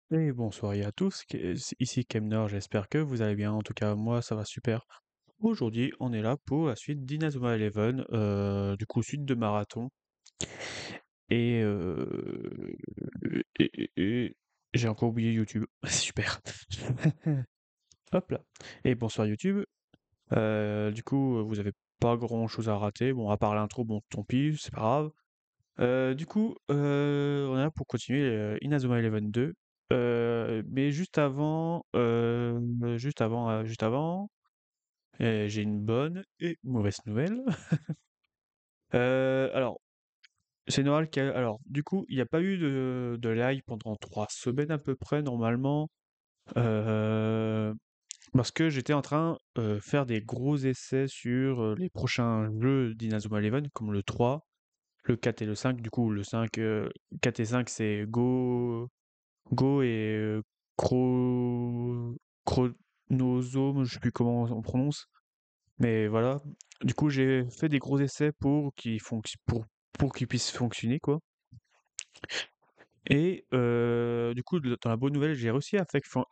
Et bonsoir à tous, ici Kemner, j'espère que vous allez bien, en tout cas moi ça va super. Aujourd'hui on est là pour la suite d'Inazuma Eleven, du coup suite de marathon, et, et j'ai encore oublié YouTube, super. Hop là. Et bonsoir YouTube, du coup vous avez pas grand chose à rater, bon à part l'intro, bon tant pis, c'est pas grave. Du coup, on est là pour continuer Inazuma Eleven 2. Mais juste avant, j'ai une bonne et une mauvaise nouvelle. Alors, c'est normal alors, du coup, il n'y a pas eu de live pendant 3 semaines à peu près, normalement, euh, parce que j'étais en train de faire des gros essais sur les prochains jeux d'Inazuma Eleven, comme le 3, le 4 et le 5. Du coup, le 5, 4 et 5, c'est Go et Chronosome, je sais plus comment on prononce, mais voilà. Du coup, j'ai fait des gros essais pour qu'ils puissent fonctionner, quoi. Et du coup, dans la bonne nouvelle, j'ai réussi à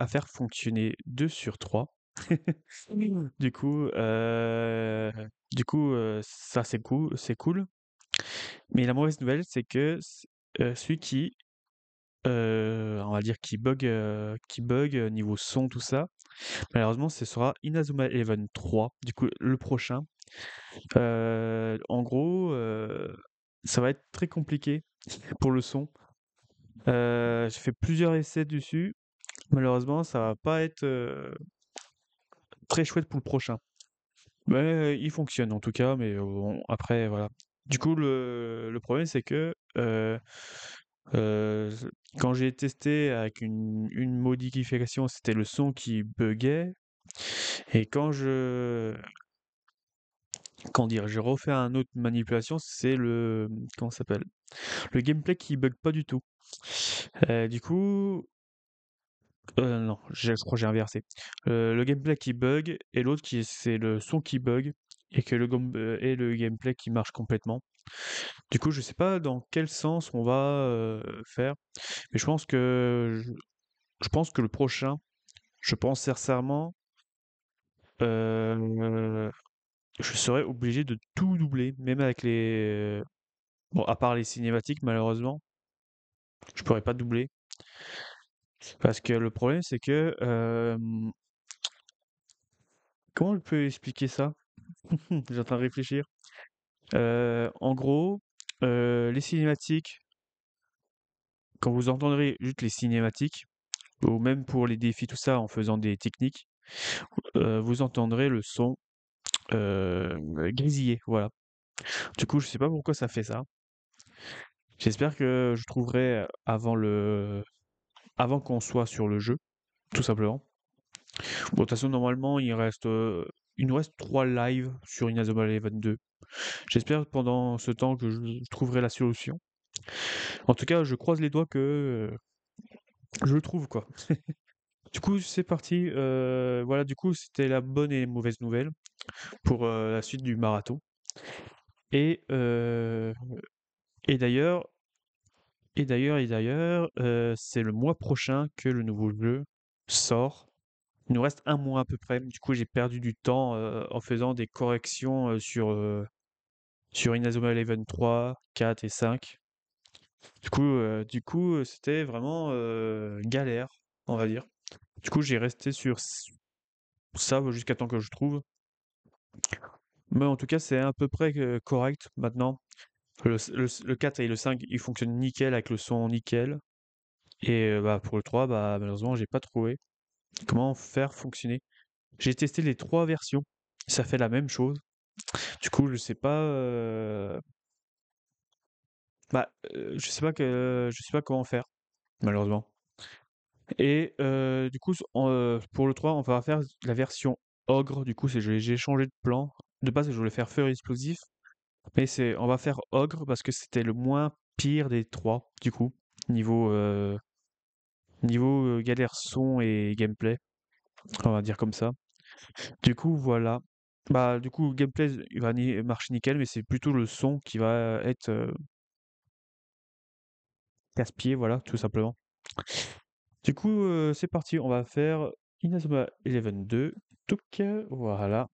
faire fonctionner 2 sur 3. Du coup, ça c'est cool. Mais la mauvaise nouvelle, c'est que celui on va dire qui bug niveau son, tout ça. Malheureusement, ce sera Inazuma Eleven 3, du coup, le prochain. En gros, ça va être très compliqué pour le son. J'ai fait plusieurs essais dessus. Malheureusement, ça va pas être très chouette pour le prochain. Mais il fonctionne en tout cas, mais bon, après, voilà. Du coup, le problème, c'est que euh, quand j'ai testé avec une modification, c'était le son qui buguait. Et quand dire, j'ai refait un autre manipulation, c'est comment ça s'appelle? Le gameplay qui bug pas du tout. Du coup, non, je crois que j'ai inversé. Le gameplay qui bug et l'autre c'est le son qui bug et le gameplay qui marche complètement. Du coup, je sais pas dans quel sens on va faire, mais je pense que le prochain, je pense sincèrement, euh, je serais obligé de tout doubler, même avec bon, à part les cinématiques, malheureusement, je pourrais pas doubler. Parce que le problème, c'est que... comment on peut expliquer ça? J'ai en train de réfléchir. En gros, les cinématiques, quand vous entendrez juste les cinématiques, ou même pour les défis, tout ça, en faisant des techniques, vous entendrez le son grésiller, voilà. Du coup, je sais pas pourquoi ça fait ça. J'espère que je trouverai avant qu'on soit sur le jeu, tout simplement. Bon, de toute façon, normalement, il nous reste 3 lives sur Inazuma Eleven 2. J'espère pendant ce temps que je trouverai la solution. En tout cas, je croise les doigts que je le trouve, quoi. Du coup, c'est parti. Voilà, du coup, c'était la bonne et mauvaise nouvelle pour la suite du marathon. Et, euh, et d'ailleurs, c'est le mois prochain que le nouveau jeu sort. Il nous reste un mois à peu près. Du coup, j'ai perdu du temps en faisant des corrections sur Inazuma Eleven 3, 4 et 5. C'était vraiment galère, on va dire. Du coup, j'ai resté sur ça jusqu'à temps que je trouve. Mais en tout cas, c'est à peu près correct maintenant. Le 4 et le 5, ils fonctionnent nickel avec le son nickel. Et bah, pour le 3, bah, malheureusement, j'ai pas trouvé comment faire fonctionner. J'ai testé les 3 versions. Ça fait la même chose. Du coup, je sais pas comment faire, malheureusement. Et du coup, pour le 3, on va faire la version ogre. Du coup, j'ai changé de plan. De base, je voulais faire feu explosif, mais on va faire ogre parce que c'était le moins pire des 3. Du coup, niveau galère son et gameplay, on va dire comme ça. Du coup, voilà. Bah, du coup, gameplay, il va marcher nickel, mais c'est plutôt le son qui va être casse-pied, voilà, tout simplement. Du coup, c'est parti, on va faire Inazuma Eleven 2. Touc, voilà.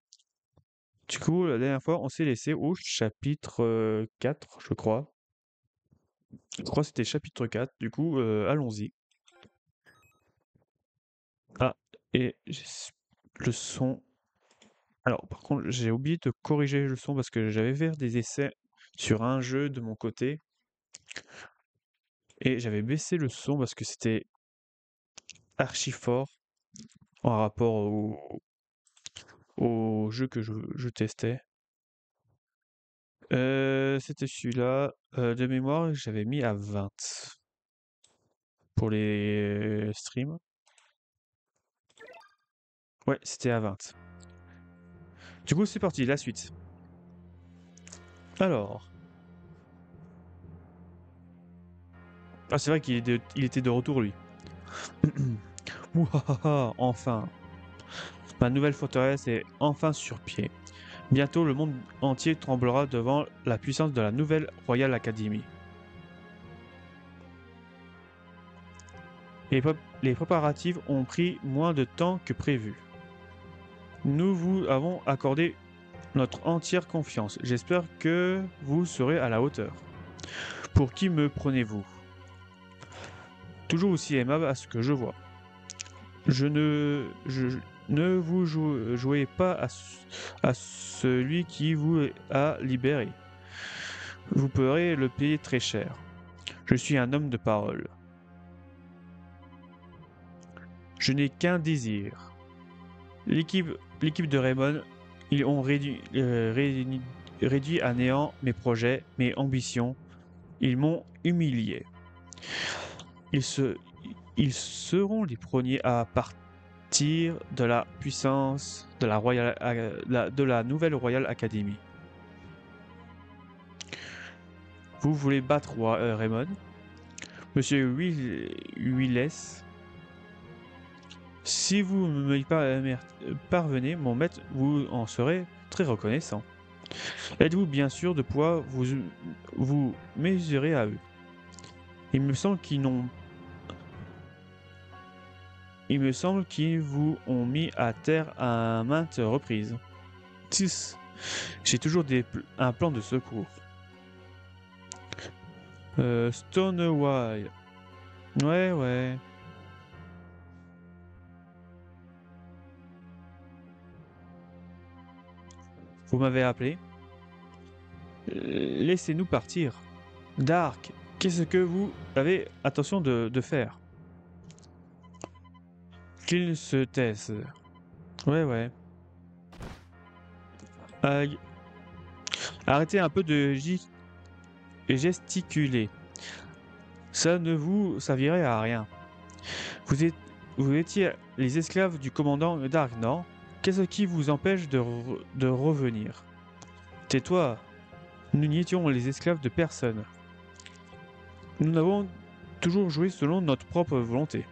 Du coup, la dernière fois, on s'est laissé au chapitre 4, je crois. Je crois que c'était chapitre 4. Du coup, allons-y. Ah, et le son. Alors, par contre, j'ai oublié de corriger le son parce que j'avais fait des essais sur un jeu de mon côté et j'avais baissé le son parce que c'était archi fort en rapport au jeu que je testais. C'était celui-là. De mémoire, j'avais mis à 20 pour les streams. Ouais, c'était à 20. Du coup, c'est parti, la suite. Alors. Ah, c'est vrai il était de retour, lui. Ouhaha, enfin. Ma nouvelle forteresse est enfin sur pied. Bientôt, le monde entier tremblera devant la puissance de la nouvelle Royal Academy. Les préparatifs ont pris moins de temps que prévu. Nous vous avons accordé notre entière confiance. J'espère que vous serez à la hauteur. Pour qui me prenez-vous? Toujours aussi aimable à ce que je vois. Je ne vous jouez pas à celui qui vous a libéré. Vous pourrez le payer très cher. Je suis un homme de parole. Je n'ai qu'un désir. L'équipe de Raymond, ils ont réduit à néant mes projets, mes ambitions. Ils m'ont humilié. Ils, se, ils seront les premiers à partir de la puissance de de la nouvelle Royal Academy. Vous voulez battre Raymond? Monsieur Willes, si vous me parvenez, mon maître, vous en serez très reconnaissant. Êtes-vous bien sûr de pouvoir vous mesurer à eux? Il me semble qu'ils n'ont Il me semble qu'ils vous ont mis à terre à maintes reprises. 6. J'ai toujours un plan de secours. Stonewall. Ouais, ouais. Vous m'avez appelé? Laissez-nous partir. Dark, qu'est-ce que vous avez intention de faire? Qu'ils se taisent. Ouais, ouais. Aïe. Arrêtez un peu de gesticuler. Ça ne vous servirait à rien. Vous, vous étiez les esclaves du commandant Dark, non? Qu'est-ce qui vous empêche de revenir? Tais-toi. Nous n'étions les esclaves de personne. Nous n'avons toujours joué selon notre propre volonté.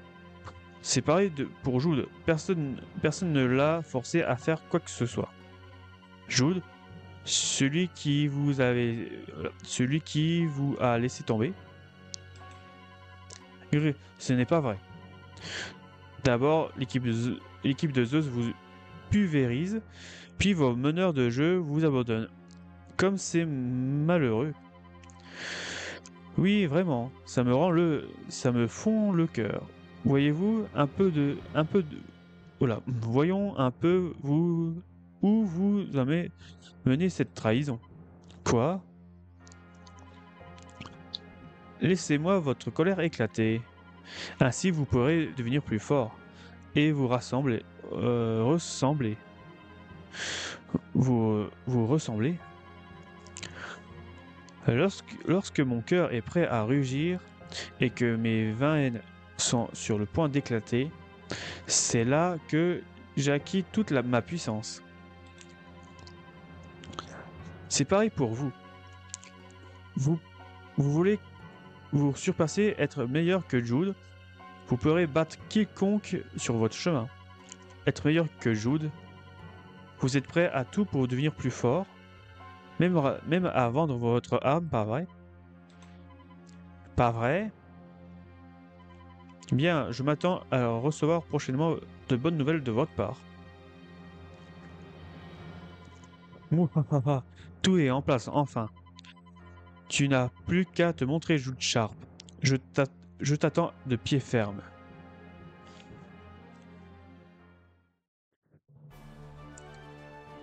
C'est pareil pour Jude. Personne ne l'a forcé à faire quoi que ce soit. Jude, celui qui vous a laissé tomber. Ce n'est pas vrai. D'abord, l'équipe de Zeus vous pulvérise, puis vos meneurs de jeu vous abandonnent. Comme c'est malheureux. Oui, vraiment, ça me fond le cœur. Voyez-vous oh là, voyons un peu où vous avez mené cette trahison. Quoi? Laissez-moi votre colère éclater. Ainsi vous pourrez devenir plus fort et ressembler. Vous ressemblez? Lorsque mon cœur est prêt à rugir et que mes veines sont sur le point d'éclater, c'est là que j'acquis toute ma puissance. C'est pareil pour vous. Vous voulez vous surpasser, être meilleur que Jude, vous pourrez battre quiconque sur votre chemin. Être meilleur que Jude, vous êtes prêt à tout pour devenir plus fort, même à vendre votre arme, pas vrai? Pas vrai? Bien, je m'attends à recevoir prochainement de bonnes nouvelles de votre part. Mouhahaha, tout est en place, enfin. Tu n'as plus qu'à te montrer, Jude Sharp. Je t'a- je t'attends de pied ferme.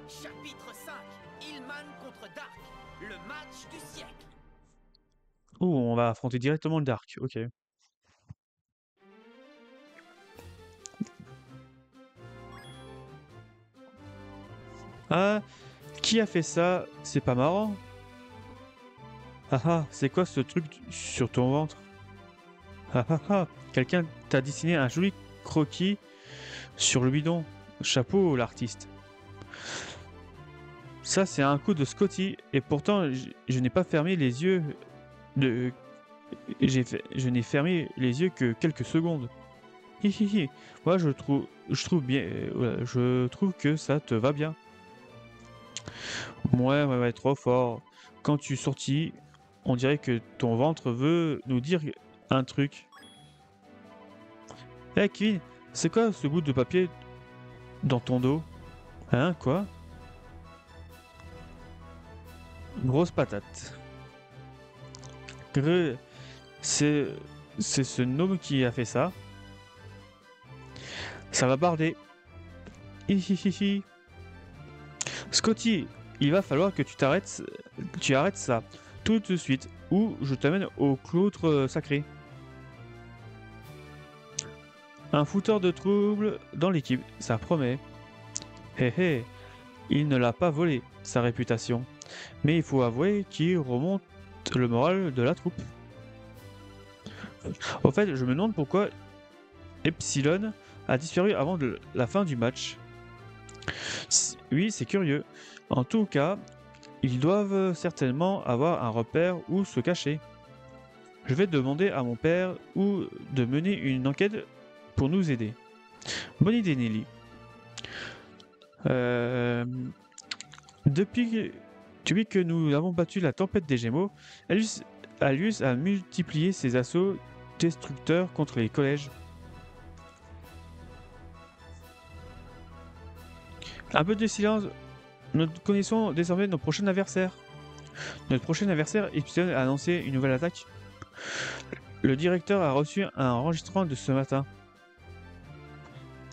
Chapitre 5. Hillman contre Dark. Le match du siècle. Oh, on va affronter directement le Dark, ok. Ah, qui a fait ça? C'est pas marrant? Ah ah, c'est quoi ce truc sur ton ventre? Ah ah ah, quelqu'un t'a dessiné un joli croquis sur le bidon. Chapeau, l'artiste. Ça, c'est un coup de Scotty, et pourtant, je n'ai pas fermé les yeux de... je n'ai fermé les yeux que quelques secondes. Hi hi hi. Moi, je trouve bien, voilà, je trouve que ça te va bien. Ouais, trop fort. Quand tu sortis, on dirait que ton ventre veut nous dire un truc. Eh Kevin, c'est quoi ce bout de papier dans ton dos? Hein, quoi? Grosse patate. Greu, c'est c'est ce gnome qui a fait ça. Ça va barder. Hihihihi. Scotty, il va falloir que tu arrêtes ça tout de suite, ou je t'amène au cloutre sacré. Un fouteur de trouble dans l'équipe, ça promet. Hé hé, il ne l'a pas volé, sa réputation. Mais il faut avouer qu'il remonte le moral de la troupe. Au fait, je me demande pourquoi Epsilon a disparu avant la fin du match. Oui, c'est curieux. En tout cas, ils doivent certainement avoir un repère où se cacher. Je vais demander à mon père ou de mener une enquête pour nous aider. Bonne idée, Nelly. Euh, depuis que nous avons battu la tempête des Gémeaux, Alius a multiplié ses assauts destructeurs contre les collèges. Un peu de silence. Nous connaissons désormais nos prochains adversaires. Notre prochain adversaire, Epsilon, a annoncé une nouvelle attaque. Le directeur a reçu un enregistrement de ce matin.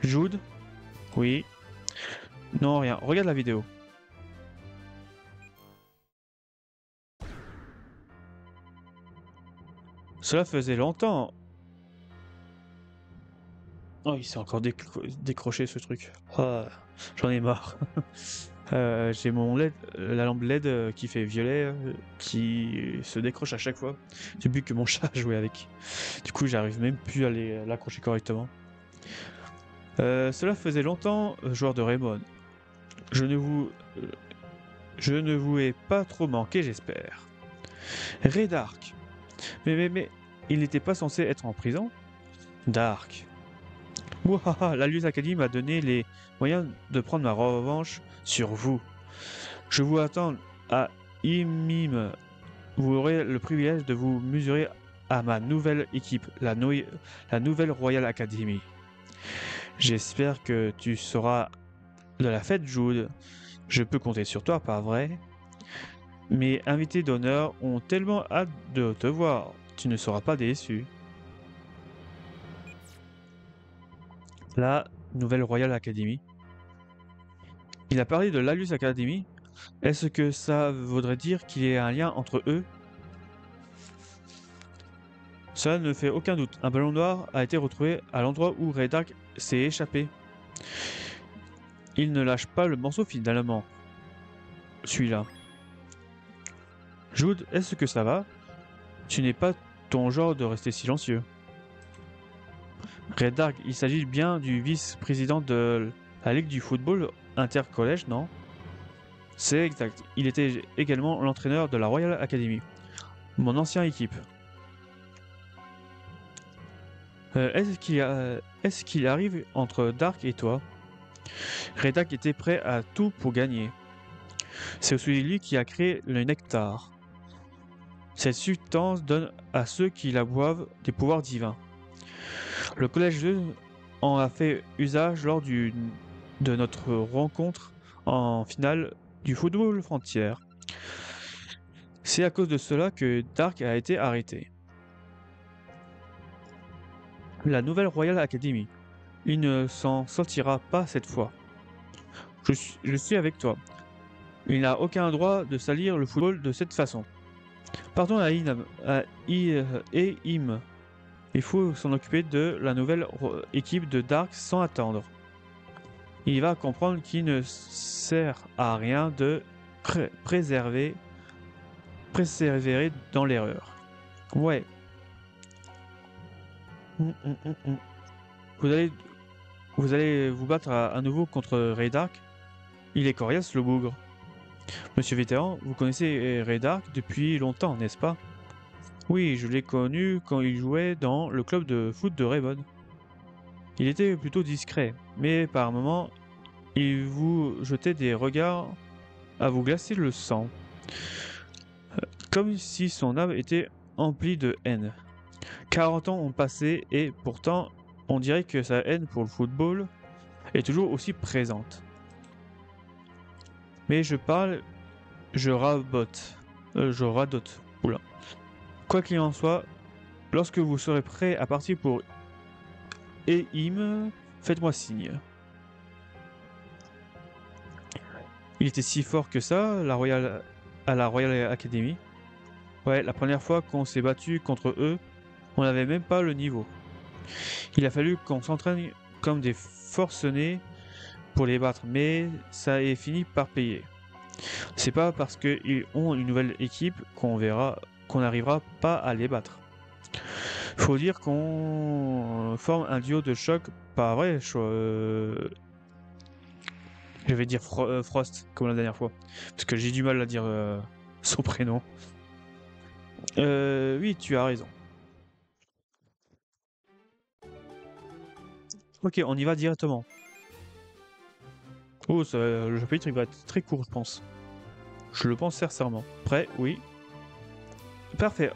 Jude? Oui. Non, rien. Regarde la vidéo. Cela faisait longtemps. Oh, il s'est encore décroché ce truc. Ah, j'en ai marre. J'ai mon LED, la lampe LED qui fait violet, qui se décroche à chaque fois. Depuis que mon chat jouait avec. Du coup, j'arrive même plus à l'accrocher correctement. Cela faisait longtemps, joueur de Raymond. Je ne vous, je ne vous ai pas trop manqué, j'espère. Ray Dark. Mais, il n'était pas censé être en prison? Dark. Mouhaha, la Luz Academy m'a donné les moyens de prendre ma revanche sur vous. Je vous attends à Imim. Vous aurez le privilège de vous mesurer à ma nouvelle équipe, la nouvelle Royal Academy. J'espère que tu seras de la fête, Jude. Je peux compter sur toi, pas vrai? Mes invités d'honneur ont tellement hâte de te voir. Tu ne seras pas déçu. La nouvelle Royal Academy. Il a parlé de l'Alus Academy. Est-ce que ça voudrait dire qu'il y a un lien entre eux? Cela ne fait aucun doute. Un ballon noir a été retrouvé à l'endroit où Ray Dark s'est échappé. Il ne lâche pas le morceau finalement. Celui-là. Jude, est-ce que ça va? Tu n'es pas ton genre de rester silencieux. Ray Dark, il s'agit bien du vice-président de la Ligue du football intercollège, non? C'est exact. Il était également l'entraîneur de la Royal Academy, mon ancienne équipe. Est-ce qu'il arrive entre Dark et toi? Ray Dark était prêt à tout pour gagner. C'est aussi lui qui a créé le nectar. Cette substance donne à ceux qui la boivent des pouvoirs divins. Le collège 2 en a fait usage lors de notre rencontre en finale du football frontière. C'est à cause de cela que Dark a été arrêté. La nouvelle Royal Academy. Il ne s'en sortira pas cette fois. Je suis avec toi. Il n'a aucun droit de salir le football de cette façon. Partons à Im. Il faut s'en occuper de la nouvelle équipe de Dark sans attendre. Il va comprendre qu'il ne sert à rien de préserver dans l'erreur. Ouais. Vous allez vous battre à nouveau contre Ray Dark. Il est coriace, le bougre. Monsieur Vétéran, vous connaissez Ray Dark depuis longtemps, n'est-ce pas? Oui, je l'ai connu quand il jouait dans le club de foot de Raybon. Il était plutôt discret, mais par moments, il vous jetait des regards à vous glacer le sang. Comme si son âme était emplie de haine. 40 ans ont passé et pourtant, on dirait que sa haine pour le football est toujours aussi présente. Mais je radote. Oula. Quoi qu'il en soit, lorsque vous serez prêt à partir pour Eim, faites-moi signe. Il était si fort que ça, à la Royal Academy. Ouais, la première fois qu'on s'est battu contre eux, on n'avait même pas le niveau. Il a fallu qu'on s'entraîne comme des forcenés pour les battre, mais ça est fini par payer. C'est pas parce qu'ils ont une nouvelle équipe qu'on n'arrivera pas à les battre. Faut dire qu'on forme un duo de choc, pas vrai, je vais dire Frost, comme la dernière fois. Parce que j'ai du mal à dire son prénom. Oui, tu as raison. Ok, on y va directement. Oh, le chapitre il va être très court, je pense. Je le pense sincèrement. Prêt? Oui. Parfait.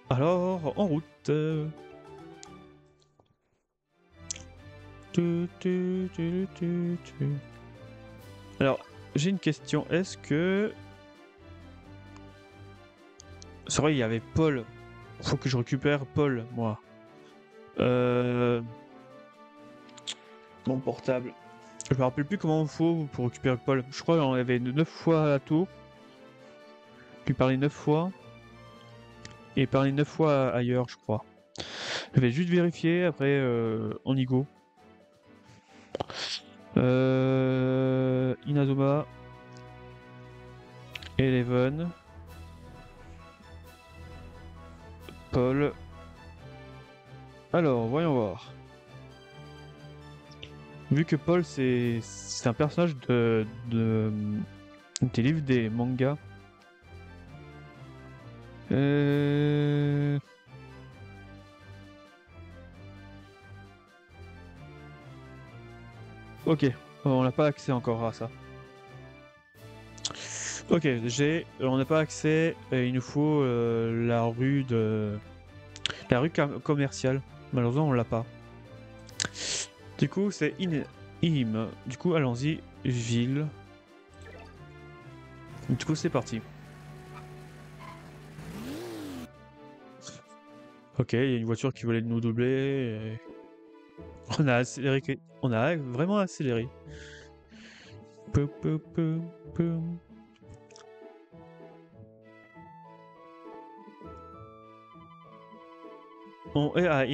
Alors, en route. Alors, j'ai une question. Est-ce que... C'est vrai, il y avait Paul. Faut que je récupère Paul, moi. Mon portable. Je me rappelle plus comment il faut pour récupérer Paul. Je crois qu'on avait 9 fois à la tour. Puis parler 9 fois. Et parler 9 fois ailleurs, je crois. Je vais juste vérifier, après on y go. Inazuma. Eleven. Paul. Alors, voyons voir. Vu que Paul c'est un personnage des livres, des mangas. Ok, on n'a pas accès encore à ça. Ok, on n'a pas accès. Il nous faut la rue commerciale. Malheureusement, on l'a pas. Du coup, c'est Im. Du coup, allons-y, ville. Du coup, c'est parti. Ok, il y a une voiture qui voulait nous doubler. On a accéléré. On a vraiment accéléré. On est à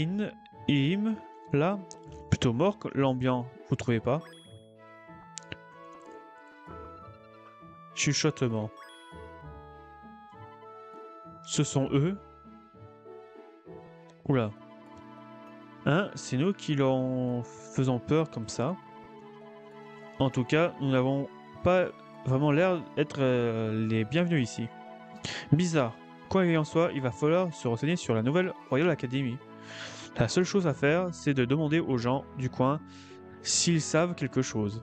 Im, là. Plutôt mort, l'ambiance, vous trouvez pas? Chuchotement. Ce sont eux? Oula. Hein, c'est nous qui leur faisons peur comme ça. En tout cas, nous n'avons pas vraiment l'air d'être les bienvenus ici. Bizarre. Quoi qu'il en soit, il va falloir se renseigner sur la nouvelle Royal Academy. La seule chose à faire, c'est de demander aux gens du coin s'ils savent quelque chose.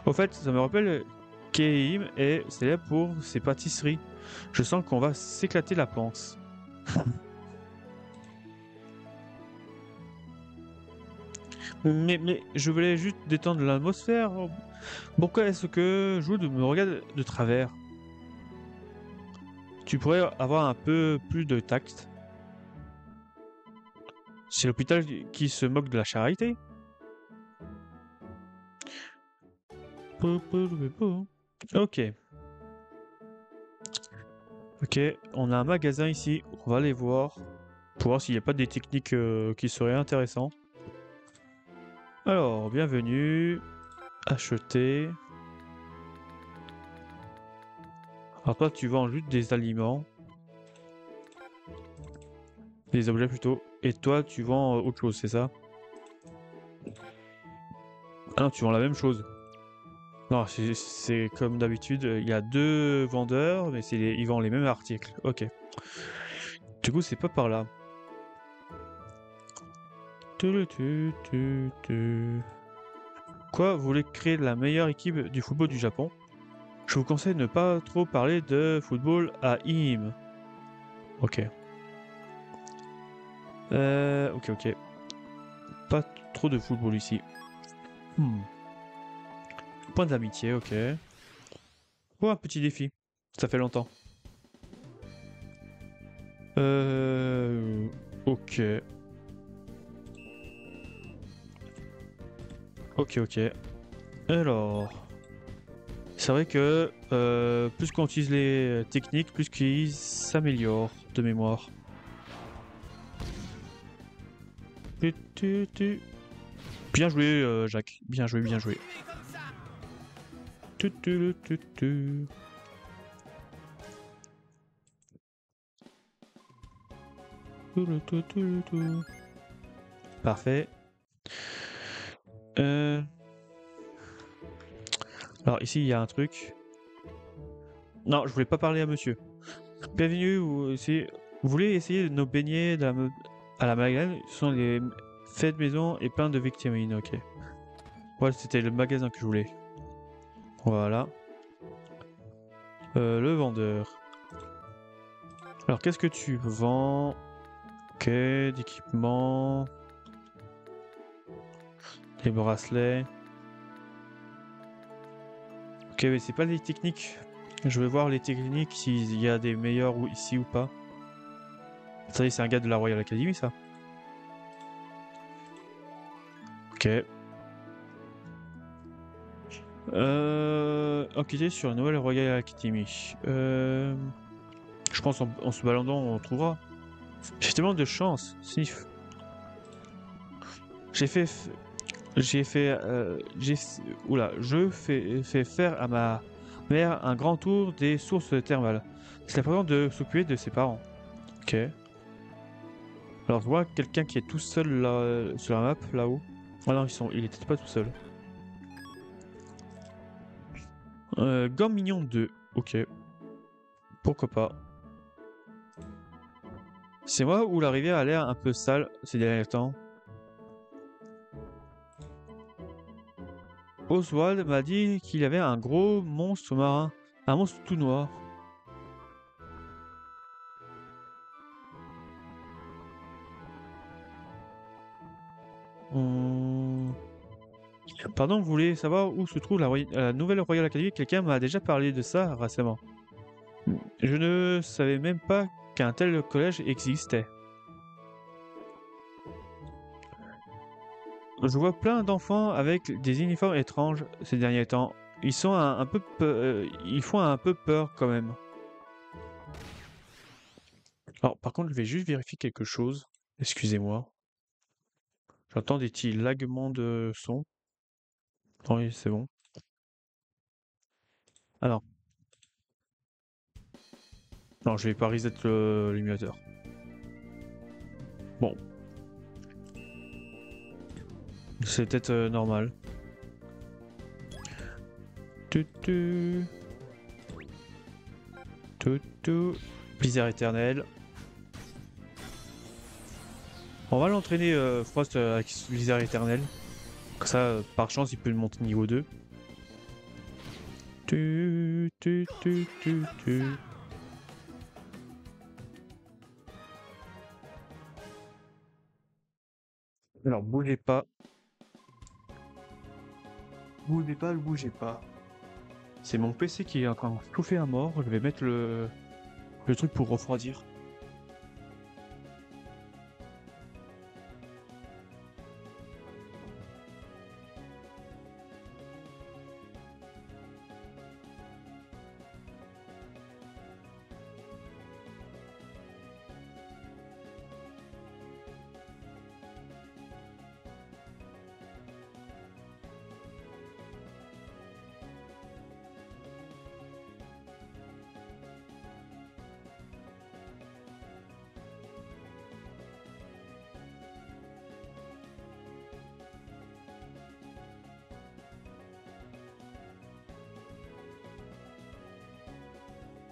Au fait, ça me rappelle qu'Eim est célèbre pour ses pâtisseries. Je sens qu'on va s'éclater la panse. Mais je voulais juste détendre l'atmosphère. Pourquoi est-ce que Jude me regarde de travers? Tu pourrais avoir un peu plus de tact. C'est l'hôpital qui se moque de la charité. Ok. Ok, on a un magasin ici. On va aller voir. Pour voir s'il n'y a pas des techniques qui seraient intéressantes. Alors, bienvenue. Acheter. Alors toi, tu vends juste des aliments. Des objets plutôt. Et toi, tu vends autre chose, c'est ça? Ah non, tu vends la même chose. Non, c'est comme d'habitude, il y a deux vendeurs, mais ils vendent les mêmes articles. Ok. Du coup, c'est pas par là. Quoi, vous voulez créer la meilleure équipe du football du Japon? Je vous conseille de ne pas trop parler de football à IM. Ok. Ok. Pas trop de football ici. Point d'amitié, ok. Oh, un petit défi. Ça fait longtemps. Ok. Ok. Alors, c'est vrai que plus qu'on utilise les techniques, plus qu'ils s'améliorent de mémoire. Bien joué, Jacques. Bien joué. Tu, tu, tu, tu. Parfait. Alors ici il y a un truc. Non, je voulais pas parler à monsieur. Bienvenue, vous voulez essayer nos beignets à la Magdalene? Ce sont des faits de maison et plein de vitamines, ok. Ouais, c'était le magasin que je voulais. Voilà. Le vendeur. Alors qu'est-ce que tu vends? Ok, d'équipements. Des bracelets. Ok, mais c'est pas les techniques. Je vais voir les techniques s'il y a des meilleurs ici ou pas. Ça y est, c'est un gars de la Royal Academy, ça. Ok. Enquêter sur la nouvelle Royal Academy. Je pense en se baladant, on trouvera. J'ai tellement de chance, Sniff. J'ai fait, f- j'ai fait, j'ai, oula, je fais faire à ma mère un grand tour des sources thermales. C'est important de s'occuper de ses parents. Ok. Alors je vois quelqu'un qui est tout seul là, sur la map, là-haut. Ah non, il était pas tout seul. Gomme Mignon 2. Ok. Pourquoi pas. C'est moi où la rivière a l'air un peu sale ces derniers temps. Oswald m'a dit qu'il y avait un gros monstre marin. Un monstre tout noir. Hum, Pardon, vous voulez savoir où se trouve la nouvelle Royal Academy? Quelqu'un m'a déjà parlé de ça récemment. Je ne savais même pas qu'un tel collège existait. Je vois plein d'enfants avec des uniformes étranges ces derniers temps. Ils sont ils font un peu peur quand même. Alors, par contre, je vais juste vérifier quelque chose. Excusez-moi. J'entends des petits laguements de son. Oui, c'est bon. Alors, non, je vais pas reset l'émulateur. Bon, c'est peut-être normal. Tu, tu, tu. Blizzard éternel. On va l'entraîner Frost avec Blizzard éternel. Comme ça, par chance, il peut le monter niveau 2. Tu. Alors, bougez pas. Bougez pas, bougez pas. C'est mon PC qui est encore chauffé à mort. Je vais mettre le truc pour refroidir.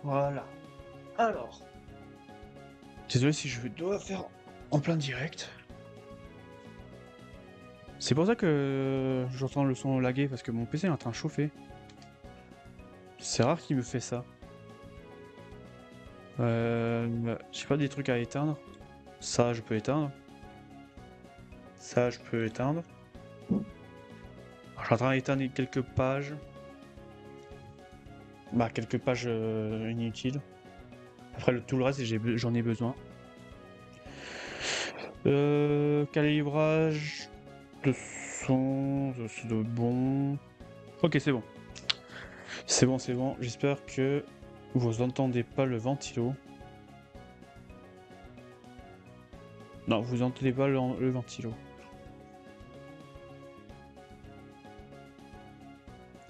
Voilà. Alors. Désolé si je dois faire en plein direct. C'est pour ça que j'entends le son laguer, parce que mon PC est en train de chauffer. C'est rare qu'il me fait ça. J'ai pas des trucs à éteindre. Ça, je peux éteindre. Ça, je peux éteindre. Je suis en train d'éteindre quelques pages. Bah, quelques pages inutiles. Après, tout le reste, j'en ai besoin. Calibrage de son, c'est de bon. Ok, c'est bon. C'est bon, c'est bon. J'espère que vous entendez pas le ventilo. Non, vous entendez pas le ventilo.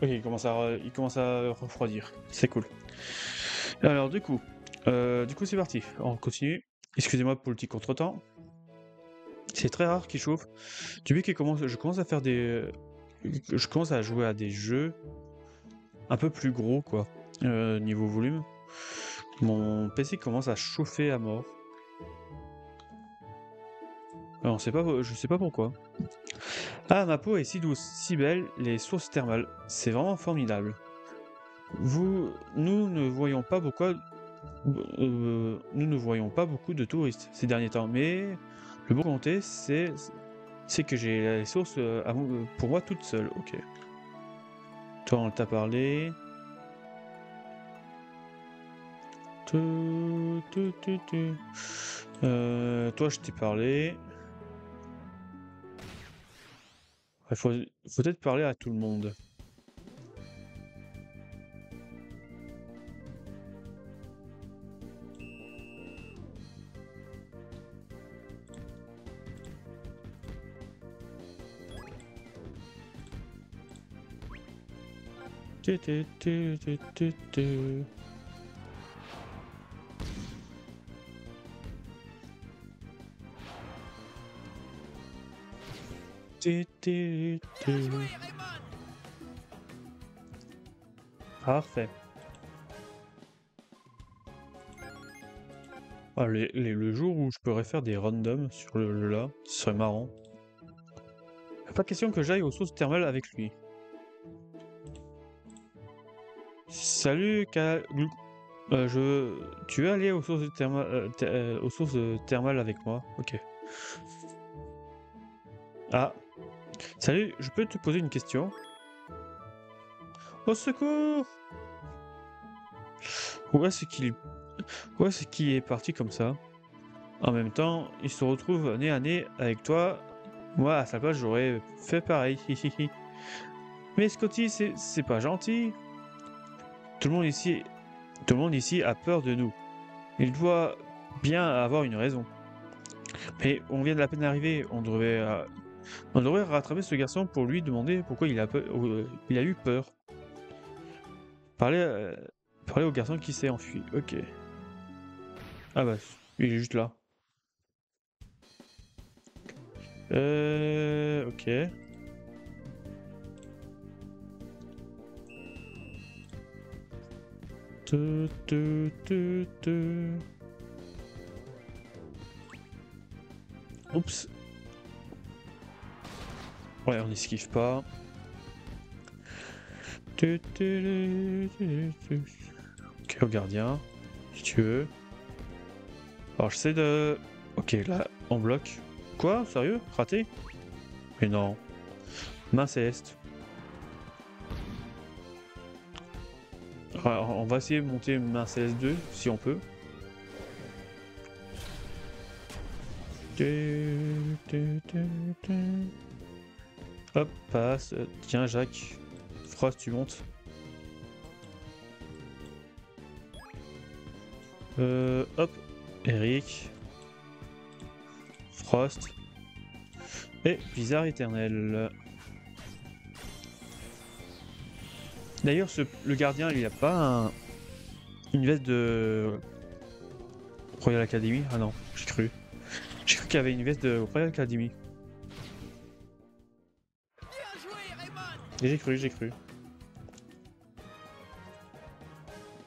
Ok, il commence à refroidir. C'est cool. Alors, du coup c'est parti. On continue. Excusez-moi pour le petit contretemps. C'est très rare qu'il chauffe. Depuis que je commence à faire je commence à jouer à des jeux un peu plus gros, quoi. Niveau volume. Mon PC commence à chauffer à mort. Alors, je sais pas pourquoi. Ah, ma peau est si douce, si belle, les sources thermales. C'est vraiment formidable. Nous ne voyons pas beaucoup de touristes ces derniers temps, mais le bon côté, c'est que j'ai les sources pour moi toute seule. Ok. Toi, on t'a parlé. Toi, je t'ai parlé. Il faut peut-être parler à tout le monde. Parfait. Ah, le jour où je pourrais faire des randoms sur le jeu là, ce serait marrant. Pas question que j'aille aux sources thermales avec lui. Salut, tu veux aller aux sources thermales avec moi? Ok. Ah. Salut, je peux te poser une question? Au secours! Où est-ce qu'il est parti comme ça? En même temps, il se retrouve nez à nez avec toi. Moi, à sa place, j'aurais fait pareil. Mais Scotty, c'est pas gentil. Tout le monde ici a peur de nous. Il doit bien avoir une raison. Mais on vient de la peine d'arriver. On devrait rattraper ce garçon pour lui demander pourquoi il a eu peur. Parler au garçon qui s'est enfui. Ok. Ah bah, il est juste là. Ok. Oups. Ouais, on esquive pas. Ok, au gardien, si tu veux. Alors j'essaie de... Ok, là, on bloque. Quoi? Sérieux? Raté? Mais non. Mince est. Alors, on va essayer de monter un CS2 si on peut. Hop, passe. Tiens, Jacques. Frost, tu montes. Hop. Eric. Frost. Et Blizzard éternel. D'ailleurs, le gardien, il a pas une veste de Royal Academy? Ah non, j'ai cru. J'ai cru qu'il y avait une veste de Royal Academy. Bien joué, Raymond. Et j'ai cru.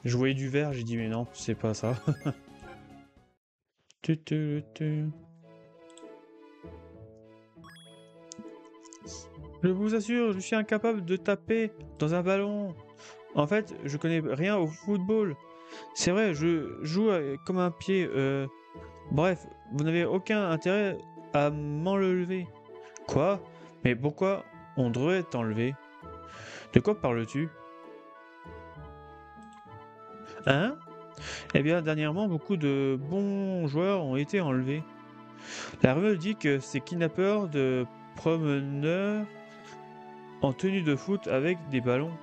Je voyais du vert, j'ai dit mais non, c'est pas ça. Je vous assure, je suis incapable de taper dans un ballon. En fait, je connais rien au football. C'est vrai, je joue comme un pied. Bref, vous n'avez aucun intérêt à m'enlever. Quoi? Mais pourquoi on devrait t'enlever? De quoi parles-tu? Hein? Eh bien, dernièrement, beaucoup de bons joueurs ont été enlevés. La rumeur dit que ces kidnappeurs de promeneurs en tenue de foot avec des ballons.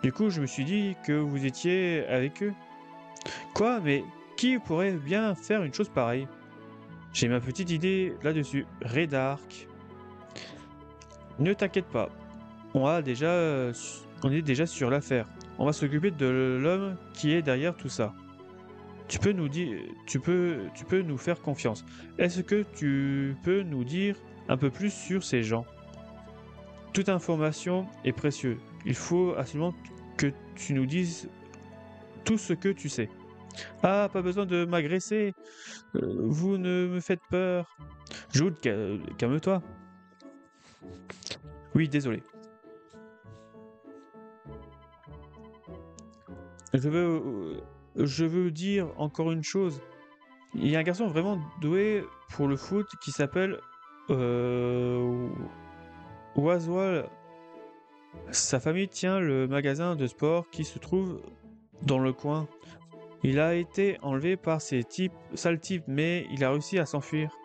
Du coup, je me suis dit que vous étiez avec eux. Quoi? Mais qui pourrait bien faire une chose pareille? J'ai ma petite idée là-dessus. Red Ark. Ne t'inquiète pas. On est déjà sur l'affaire. On va s'occuper de l'homme qui est derrière tout ça. Tu peux nous faire confiance. Est-ce que tu peux nous dire un peu plus sur ces gens? Toute information est précieuse. Il faut absolument que tu nous dises tout ce que tu sais. Ah, pas besoin de m'agresser. Vous ne me faites peur. Jude, calme-toi. Oui, désolé. Je veux dire encore une chose. Il y a un garçon vraiment doué pour le foot qui s'appelle Oswald. Sa famille tient le magasin de sport qui se trouve dans le coin. Il a été enlevé par ces sales types, mais il a réussi à s'enfuir.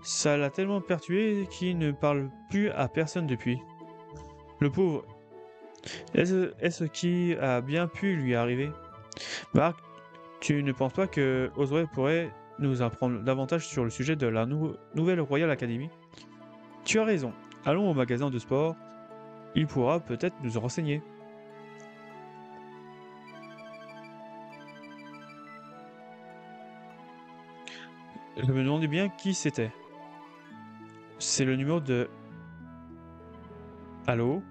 Ça l'a tellement perturbé qu'il ne parle plus à personne depuis. Le pauvre. Est-ce qui a bien pu lui arriver? Marc, tu ne penses pas que Oswald pourrait nous apprendre davantage sur le sujet de la nouvelle Royal Academy? Tu as raison. Allons au magasin de sport. Il pourra peut-être nous renseigner. Je me demandais bien qui c'était. C'est le numéro de... Allô?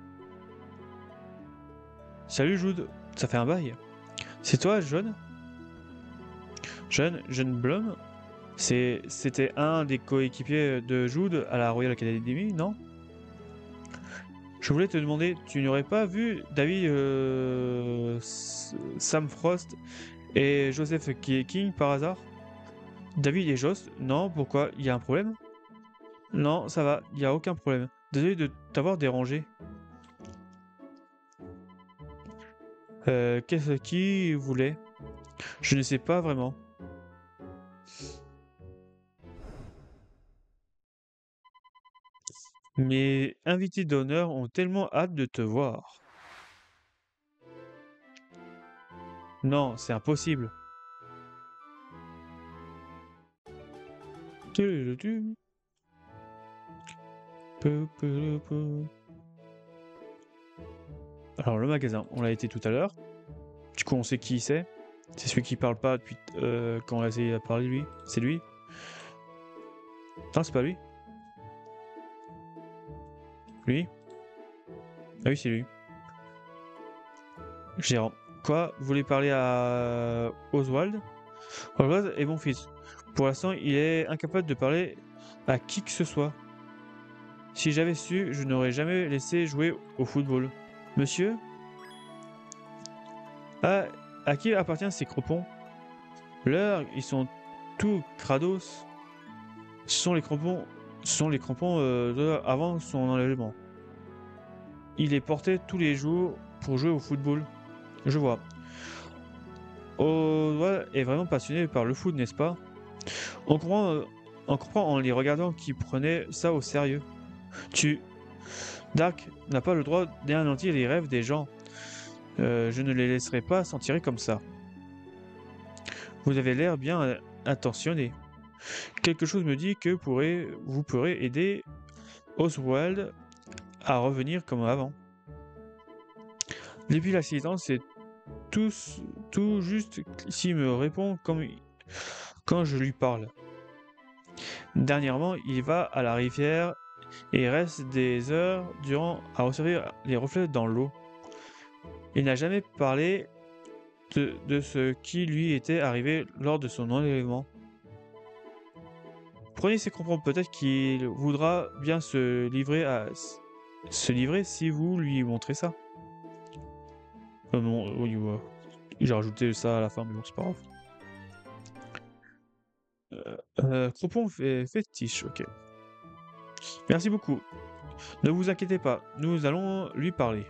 Salut Jude, ça fait un bail. C'est toi, John? John Blum? C'était un des coéquipiers de Jude à la Royal Academy, non? Je voulais te demander, tu n'aurais pas vu David, Sam Frost et Joseph King par hasard? David et Joss? Non, pourquoi? Il y a un problème? Non, ça va, il n'y a aucun problème. Désolé de t'avoir dérangé. Qu'est-ce qui voulait? Je ne sais pas vraiment. Mes invités d'honneur ont tellement hâte de te voir. Non, c'est impossible. Alors le magasin, on l'a été tout à l'heure. Du coup on sait qui c'est. C'est celui qui parle pas depuis quand on a essayé de parler lui. C'est lui? Non, c'est pas lui. Lui? Ah oui, c'est lui. Gérant. Quoi? Vous voulez parler à Oswald? Oswald est mon fils. Pour l'instant, il est incapable de parler à qui que ce soit. Si j'avais su, je n'aurais jamais laissé jouer au football. Monsieur? Ah, à qui appartiennent ces crampons? Ils sont tout crados. Ce sont les crampons, avant son enlèvement. Il est porté tous les jours pour jouer au football. Je vois. Odoa est vraiment passionné par le foot, n'est-ce pas? On comprend en les regardant qu'ils prenaient ça au sérieux. Tu... Dark n'a pas le droit d'anéantir les rêves des gens. Je ne les laisserai pas s'en tirer comme ça. Vous avez l'air bien intentionné. Quelque chose me dit que vous pourrez aider Oswald à revenir comme avant. Depuis l'accident, c'est tout juste s'il me répond comme quand je lui parle. Dernièrement, il va à la rivière et reste des heures durant à observer les reflets dans l'eau. Il n'a jamais parlé de ce qui lui était arrivé lors de son enlèvement. Prenez ses comprendre, peut-être qu'il voudra bien se livrer si vous lui montrez ça. Non, oui, ouais. J'ai rajouté ça à la fin, mais bon, c'est pas grave. Cropon fétiche, ok. Merci beaucoup. Ne vous inquiétez pas, nous allons lui parler.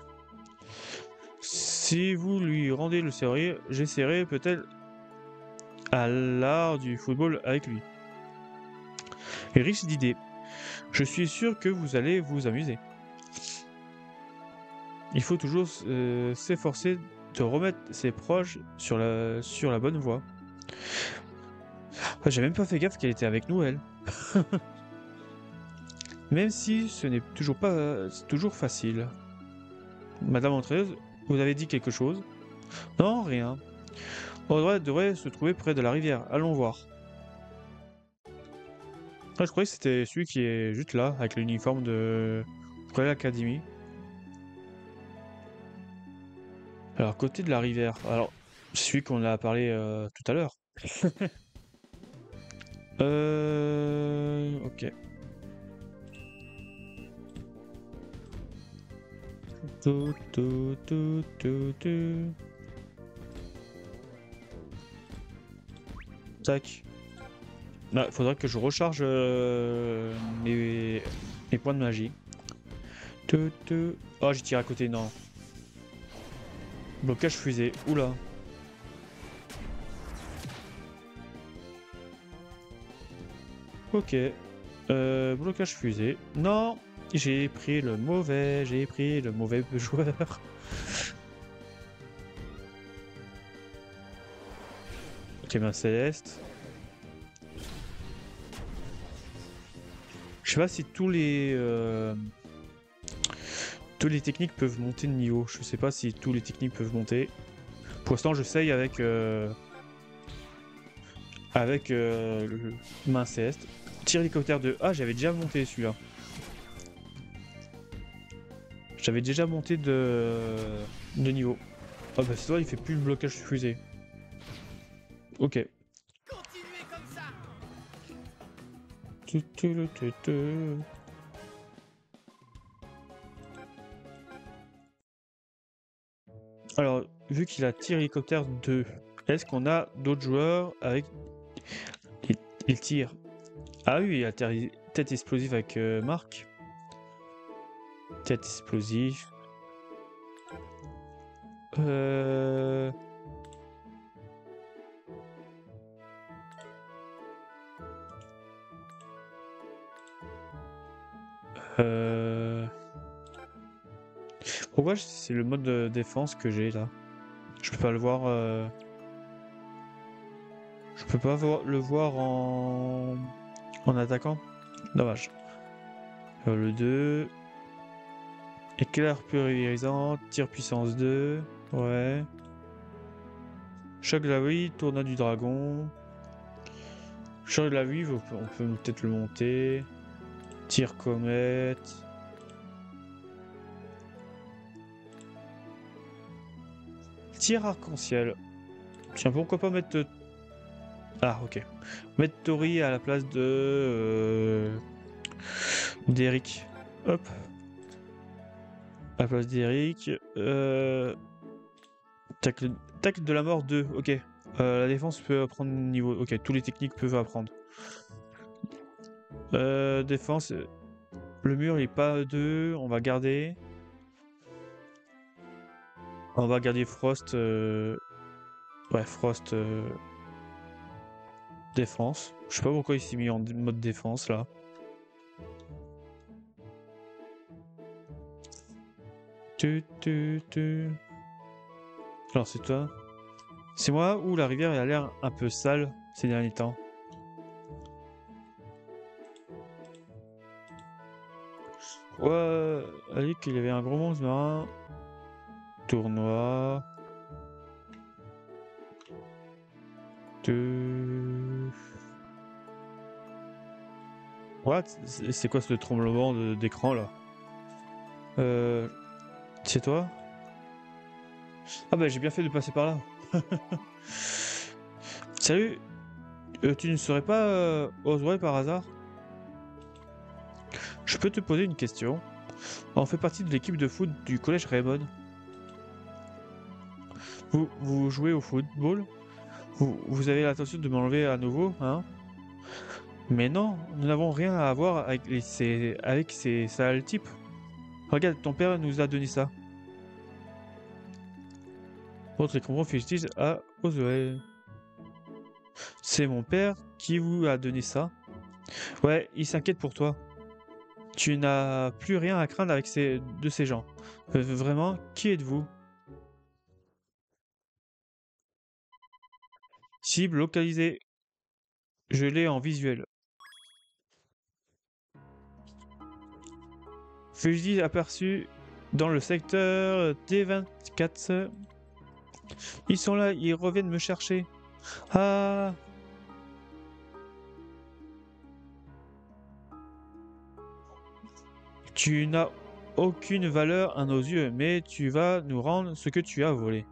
Si vous lui rendez le sérieux, j'essaierai peut-être à l'art du football avec lui. Et riche d'idées. Je suis sûr que vous allez vous amuser. Il faut toujours s'efforcer de remettre ses proches sur la bonne voie. J'ai même pas fait gaffe qu'elle était avec nous, elle. Même si ce n'est toujours pas toujours facile. Madame Entreuse, vous avez dit quelque chose? Non, rien. Audrey devrait se trouver près de la rivière. Allons voir. Ah, je croyais que c'était celui qui est juste là, avec l'uniforme de Royal Academy. Alors, côté de la rivière. Alors, celui qu'on a parlé tout à l'heure. Ok. Tac. Bah, faudrait que je recharge mes points de magie. Oh, j'ai tiré à côté, non. Blocage fusée. Oula. Ok. Blocage fusée. Non, j'ai pris le mauvais joueur. Ok, ben Céleste. Je sais pas si tous les techniques peuvent monter de niveau. Je sais pas si tous les techniques peuvent monter. Pour l'instant, j'essaye avec le main Céleste. Tir hélicoptère de... Ah, j'avais déjà monté celui-là. J'avais déjà monté de niveau. Ah bah c'est toi, il fait plus le blocage fusée. Ok. Continuez comme ça. Alors, vu qu'il a tir hélicoptère 2, est-ce qu'on a d'autres joueurs avec les tirs? Ah oui, il a tête explosive avec Marc. Tête explosive. Euh... Pourquoi c'est le mode de défense que j'ai là? Je peux pas le voir. Je peux pas le voir en attaquant. Dommage. Le 2. Éclair pulvérisant, tir puissance 2. Ouais. Choc de la vie, tournoi du dragon. Choc de la vie, on peut peut-être le monter. Tir comète. Tir arc-en-ciel. Tiens, pourquoi pas mettre... Ah, ok. Mettre Tori à la place de... d'Eric. Hop. À la place d'Eric. Tacle de la mort 2. Ok. La défense peut apprendre niveau... Ok, tous les techniques peuvent apprendre. Défense... Le mur il est pas 2. On va garder. On va garder Frost. Ouais, Frost défense. Je sais pas pourquoi il s'est mis en mode défense là. Alors c'est toi. C'est moi ou la rivière elle a l'air un peu sale ces derniers temps. Ouais, elle a dit qu'il y avait un gros monstre marin. Tournoi. De... What? C'est quoi ce tremblement d'écran là? C'est toi? Ah bah j'ai bien fait de passer par là. Salut, tu ne serais pas Oswald par hasard? Je peux te poser une question. On fait partie de l'équipe de foot du collège Raymond. Vous jouez au football? Vous avez l'intention de m'enlever à nouveau, hein? Mais non, nous n'avons rien à voir avec ces sales types. Regarde, ton père nous a donné ça. Votre récompense fustige à Oswald. C'est mon père qui vous a donné ça. Ouais, il s'inquiète pour toi. Tu n'as plus rien à craindre avec ces gens. Vraiment, qui êtes-vous? Cible localisée. Je l'ai en visuel. Fusil aperçu dans le secteur D24. Ils sont là, ils reviennent me chercher. Ah! Tu n'as aucune valeur à nos yeux, mais tu vas nous rendre ce que tu as volé.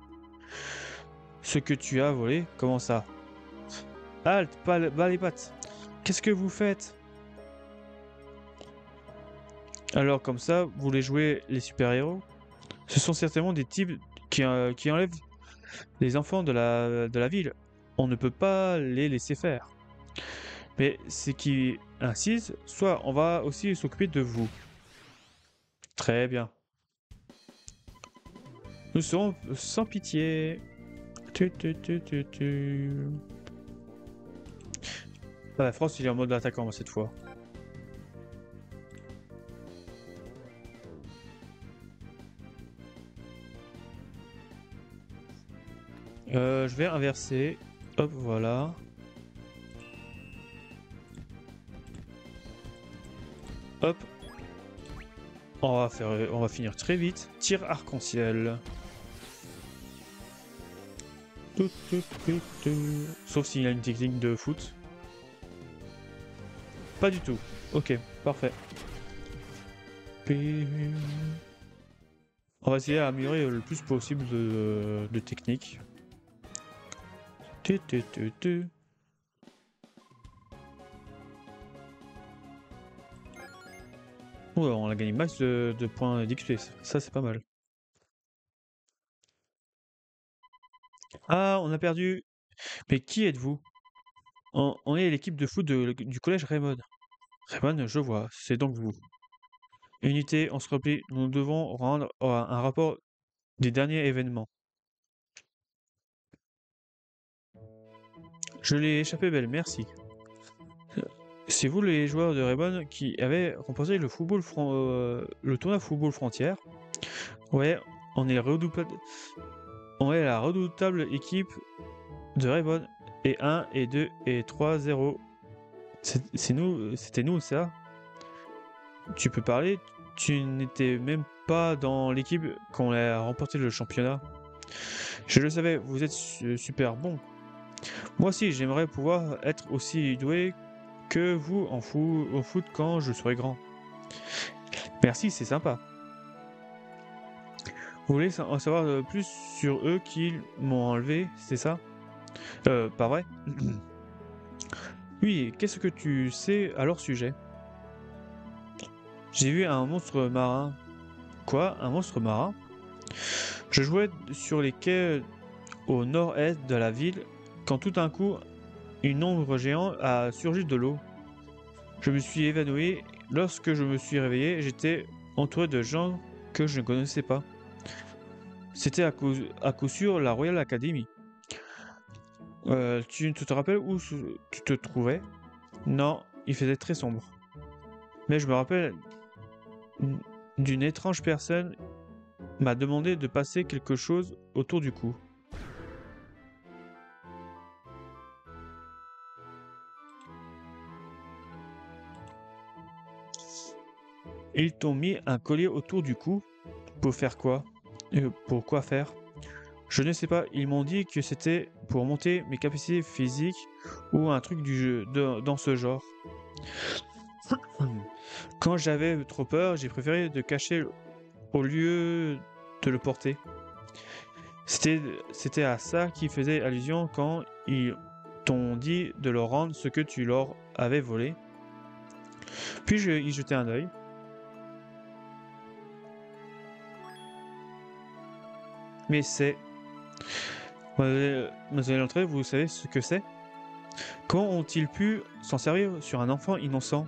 Ce que tu as volé? Comment ça? Halte, bas les pattes. Qu'est-ce que vous faites? Alors comme ça, vous voulez jouer les super-héros? Ce sont certainement des types qui enlèvent les enfants de la ville. On ne peut pas les laisser faire. Mais ce qui insiste, soit on va aussi s'occuper de vous. Très bien. Nous serons sans pitié. Ah, la France, il est en mode attaquant cette fois. Je vais inverser. Hop, voilà. Hop. On va finir très vite. Tir arc-en-ciel. Sauf s'il y a une technique de foot. Pas du tout. Ok, parfait. On va essayer d'améliorer le plus possible de techniques. Ouais, on a gagné max de points d'XP, ça c'est pas mal. Ah, on a perdu. Mais qui êtes-vous? On est l'équipe de foot du collège Raymond. Raymond, je vois, c'est donc vous. Unité, on se replie, nous devons rendre un rapport des derniers événements. Je l'ai échappé belle, merci. C'est vous les joueurs de Raymond qui avez remporté le tournoi football frontière. Ouais, on est la redoutable équipe de Raymond. Et 1, et 2, et 3, 0. C'était nous, ça? Tu peux parler? Tu n'étais même pas dans l'équipe quand on a remporté le championnat. Je le savais, vous êtes super bon. Moi aussi, j'aimerais pouvoir être aussi doué que vous au foot quand je serai grand. Merci, c'est sympa. Vous voulez en savoir plus sur eux qui m'ont enlevé, c'est ça? Pas vrai? Oui, qu'est-ce que tu sais à leur sujet? J'ai vu un monstre marin. Quoi? Un monstre marin? Je jouais sur les quais au nord-est de la ville quand tout d'un coup, une ombre géante a surgi de l'eau. Je me suis évanoui. Lorsque je me suis réveillé, j'étais entouré de gens que je ne connaissais pas. c'était à coup sûr la Royal Academy. Tu te rappelles où tu te trouvais? Non, il faisait très sombre. Mais je me rappelle d'une étrange personne m'a demandé de passer quelque chose autour du cou. Ils t'ont mis un collier autour du cou. Pour faire quoi? Pour quoi faire? Je ne sais pas, ils m'ont dit que c'était pour monter mes capacités physiques ou un truc du jeu dans ce genre. Quand j'avais trop peur, j'ai préféré de cacher au lieu de le porter. C'était à ça qu'ils faisaient allusion quand ils t'ont dit de leur rendre ce que tu leur avais volé. Puis je y jetai un œil. Mais c'est... Mademoiselle Entrée, vous savez ce que c'est? Comment ont-ils pu s'en servir sur un enfant innocent?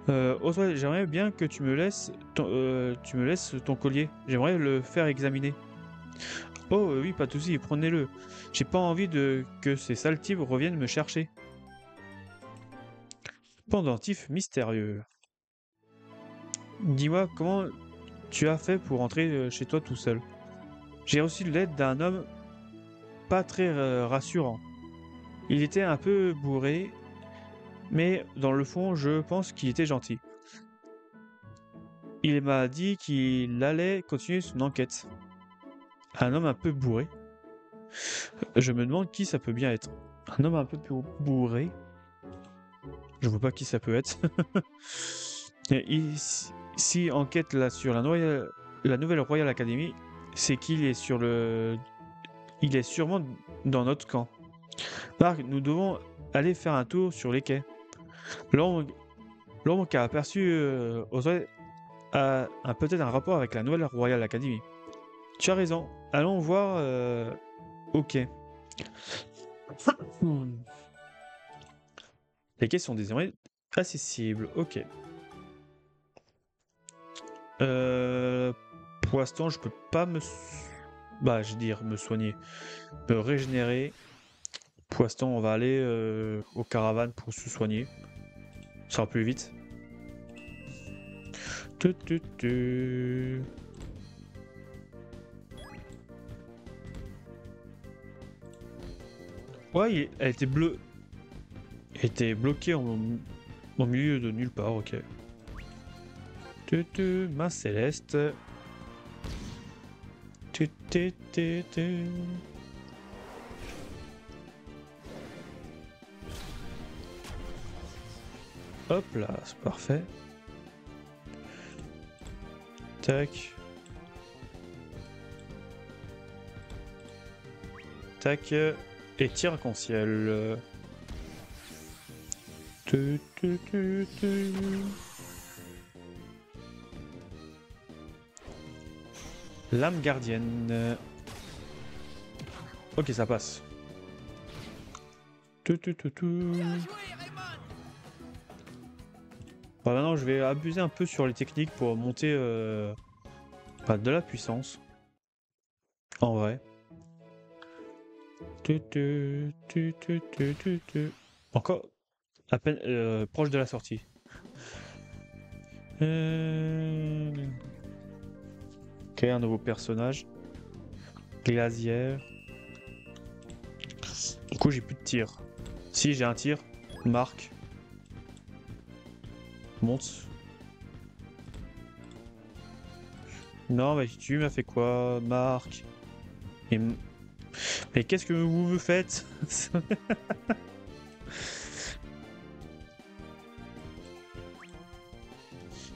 Oswald, j'aimerais bien que tu me laisses ton collier. J'aimerais le faire examiner. Oh oui, pas de souci, prenez-le. J'ai pas envie que ces sales types reviennent me chercher. Pendentif mystérieux. Dis-moi, comment tu as fait pour rentrer chez toi tout seul? J'ai reçu l'aide d'un homme pas très rassurant. Il était un peu bourré, mais dans le fond, je pense qu'il était gentil. Il m'a dit qu'il allait continuer son enquête. Un homme un peu bourré. Je me demande qui ça peut bien être. Un homme un peu bourré. Je vois pas qui ça peut être. Si enquête là sur la nouvelle Royal Academy, c'est qu'il est sur le... Il est sûrement dans notre camp. Marc, nous devons aller faire un tour sur les quais. L'homme qui a aperçu Oswald a peut-être un rapport avec la nouvelle Royal Academy. Tu as raison. Allons voir au quai. Les quais sont désormais accessibles. Ok. Pour l'instant, je peux pas me... Bah, je veux dire, me soigner. Me régénérer. Pour l'instant, on va aller aux caravanes pour se soigner. Ça sera plus vite. Ouais, elle était bleue. Elle était bloquée au milieu de nulle part, ok. Main céleste. Hop là, c'est parfait. Tac. Tac. Et tir arc-en-ciel. Lame gardienne. Ok, ça passe. Bien joué, Raymond. Bon, maintenant, je vais abuser un peu sur les techniques pour monter de la puissance. En vrai. Encore à peine proche de la sortie. Créer un nouveau personnage. Glaciaire. Du coup, j'ai plus de tir. Si, j'ai un tir. Marque. Monte. Non, mais tu m'as fait quoi, Marc? Mais qu'est-ce que vous me faites?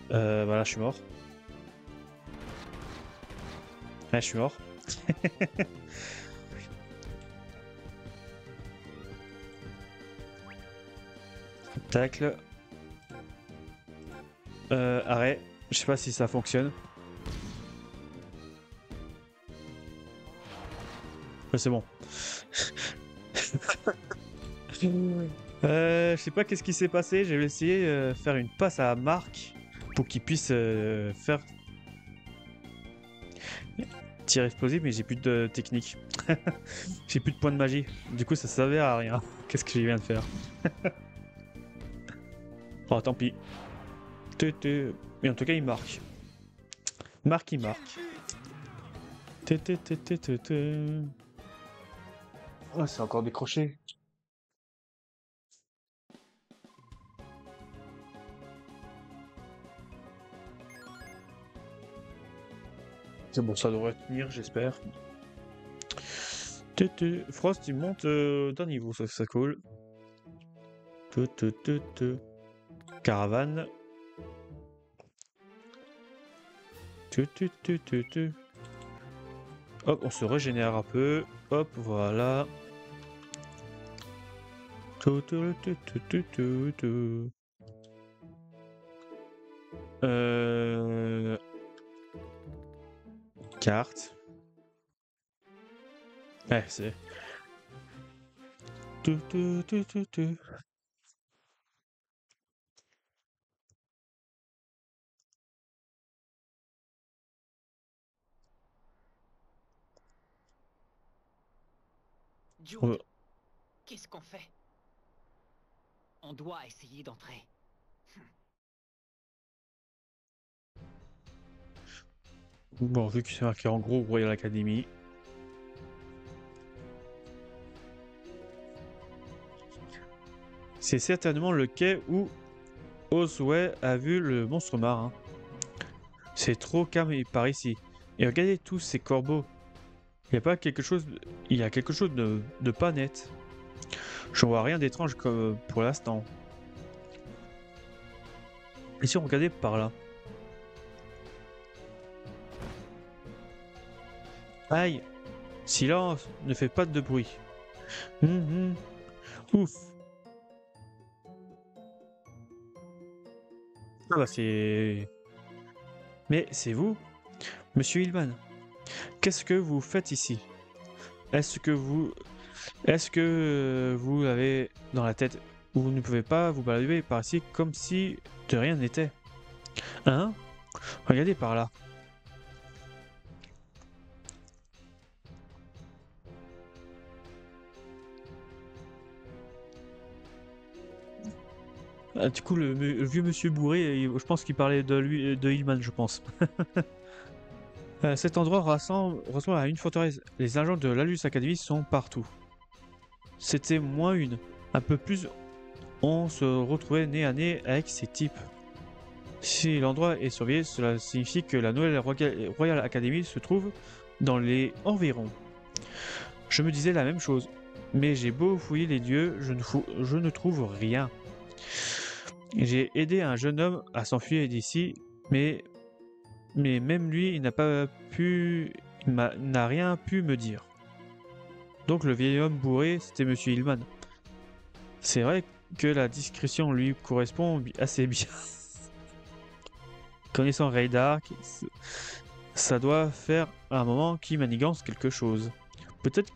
Voilà, je suis mort. Ouais, je suis mort. Tacle. Arrêt. Je sais pas si ça fonctionne. Ouais, c'est bon. Je sais pas qu'est-ce qui s'est passé. J'ai essayé de faire une passe à Marc pour qu'il puisse faire. tir explosif, mais j'ai plus de technique. J'ai plus de points de magie. Du coup, ça servait à rien. Qu'est-ce que je viens de faire? Oh, tant pis. Mais en tout cas, il marque. Marque, il marque. Oh, c'est encore décroché. C'est bon, ça devrait tenir, j'espère. Frost, il monte d'un niveau, ça c'est cool. Caravane. Hop, on se régénère un peu. Hop, voilà. Carte. Ouais, c'est. Jude, qu'est-ce qu'on fait? On doit essayer d'entrer. Bon, vu que c'est marqué en gros Royal Academy. C'est certainement le quai où Osway a vu le monstre marin. C'est trop calme par ici. Et regardez tous ces corbeaux. Il y a pas quelque chose. Il y a quelque chose de pas net. Je vois rien d'étrange comme pour l'instant. Et si on regardait par là? Aïe! Silence! Ne fais pas de bruit. Ouf! Ah bah c'est... Mais c'est vous? Monsieur Hillman, qu'est-ce que vous faites ici? Est-ce que vous... Est-ce que vous avez dans la tête où vous ne pouvez pas vous balader par ici comme si de rien n'était? Hein? Regardez par là. Ah, du coup, le vieux monsieur bourré, je pense qu'il parlait de lui, de Hillman, je pense. Cet endroit ressemble à une forteresse. Les agents de l'Alus Academy sont partout. C'était moins une. Un peu plus, on se retrouvait nez à nez avec ces types. Si l'endroit est surveillé, cela signifie que la nouvelle Royal Academy se trouve dans les environs. Je me disais la même chose, mais j'ai beau fouiller les lieux, je ne trouve rien. J'ai aidé un jeune homme à s'enfuir d'ici, mais même lui, il n'a rien pu me dire. Donc le vieil homme bourré, c'était Monsieur Hillman. C'est vrai que la discrétion lui correspond assez bien. Connaissant Ray Dark, ça doit faire un moment qu'il manigance quelque chose. Peut-être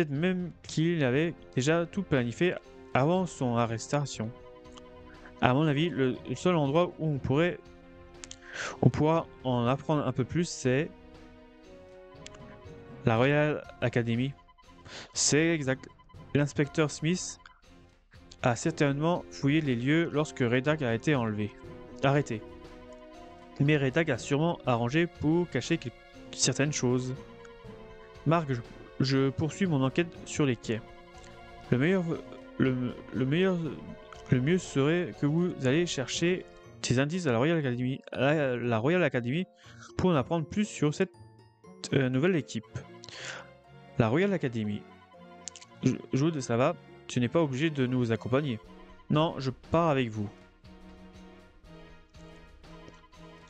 même qu'il avait déjà tout planifié avant son arrestation. À mon avis, le seul endroit où on pourra en apprendre un peu plus, c'est la Royal Academy. C'est exact. L'inspecteur Smith a certainement fouillé les lieux lorsque Redak a été arrêté. Mais Redak a sûrement arrangé pour cacher certaines choses. Marc, je poursuis mon enquête sur les quais. Le mieux serait que vous allez chercher des indices à la Royal Academy, pour en apprendre plus sur cette nouvelle équipe. La Royal Academy. Jude, ça va? Tu n'es pas obligé de nous accompagner. Non, je pars avec vous.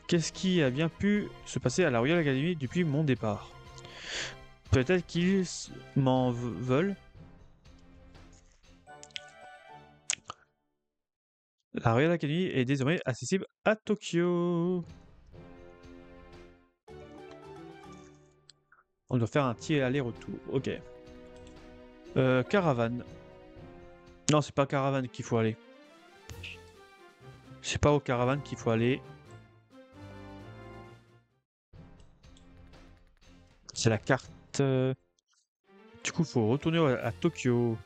Qu'est-ce qui a bien pu se passer à la Royal Academy depuis mon départ? Peut-être qu'ils m'en veulent. La Royal Academy est désormais accessible à Tokyo. On doit faire un petit aller-retour. Ok. Caravane. Non, c'est pas caravane qu'il faut aller. C'est pas aux caravanes qu'il faut aller. C'est la carte. Du coup, faut retourner à Tokyo.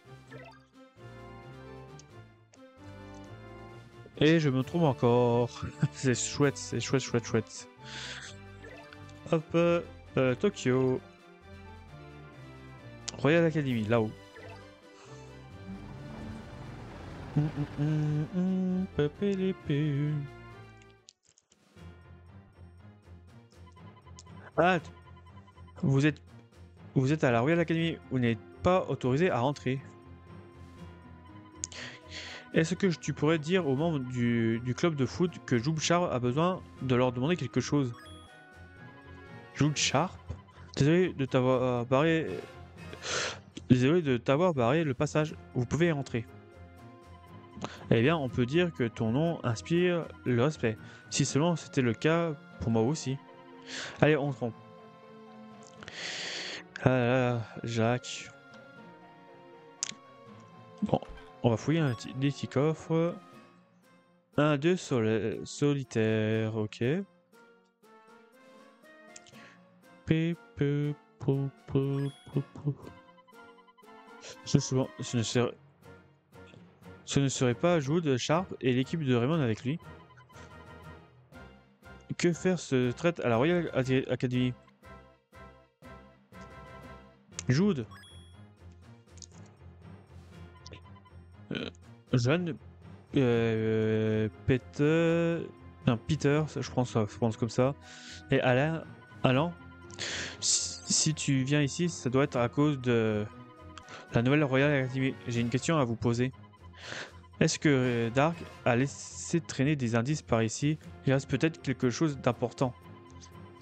Et je me trompe encore. C'est chouette, c'est chouette, chouette, chouette. Hop, Tokyo. Royal Academy, là-haut. Pépélépé. Ah, vous êtes, vous êtes à la Royal Academy. Vous n'êtes pas autorisé à rentrer. Est-ce que tu pourrais dire aux membres du club de foot que Joub Sharp a besoin de leur demander quelque chose? Joub Sharp? Désolé de t'avoir barré. Désolé de t'avoir barré le passage. Vous pouvez y rentrer. Eh bien, on peut dire que ton nom inspire le respect. Si seulement c'était le cas pour moi aussi. Allez, entrons. Ah là là, Jacques. Bon, on va fouiller des petits coffres. Un, deux solitaire, ok. Ce ne serait pas Jude Sharp et l'équipe de Raymond avec lui. Que faire se traite à la Royal Academy? Jude. Jeanne. Peter. Non, Peter, je pense comme ça. Et Alain. Si tu viens ici, ça doit être à cause de la nouvelle Royal Academy. J'ai une question à vous poser. Est-ce que Dark a laissé traîner des indices par ici? Il reste peut-être quelque chose d'important.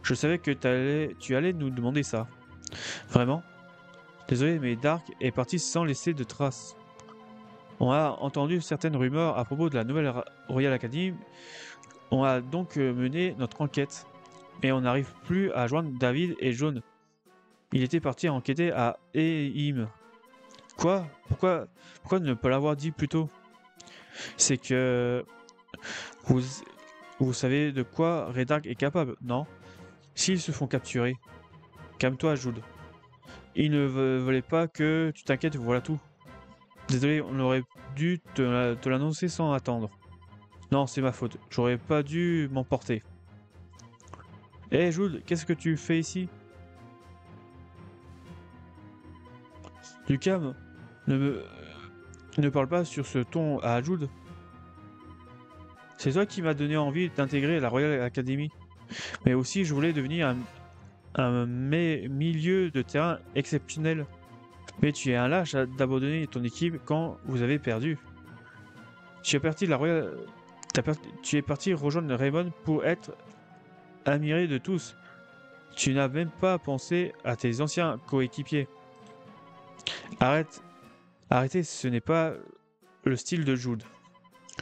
Je savais que tu allais nous demander ça. Vraiment? Désolé, mais Dark est parti sans laisser de traces. On a entendu certaines rumeurs à propos de la nouvelle Royal Academy. On a donc mené notre enquête. Mais on n'arrive plus à joindre David et Jaune. Il était parti enquêter à Eim. Quoi? Pourquoi ne pas l'avoir dit plus tôt? C'est que vous savez de quoi Redark est capable, non? S'ils se font capturer. Calme-toi, Jude. Ils ne voulaient pas que tu t'inquiètes, voilà tout. Désolé, on aurait dû te l'annoncer sans attendre. Non, c'est ma faute. J'aurais pas dû m'emporter. Hé, Jude, qu'est-ce que tu fais ici? Du calme. Ne parle pas sur ce ton à Jude. C'est toi qui m'as donné envie d'intégrer la Royal Academy. Mais aussi, je voulais devenir un milieu de terrain exceptionnel. Mais tu es un lâche d'abandonner ton équipe quand vous avez perdu. Tu es parti de la Royal... Tu es parti rejoindre Raymond pour être admiré de tous. Tu n'as même pas pensé à tes anciens coéquipiers. Arrêtez, ce n'est pas le style de Jude.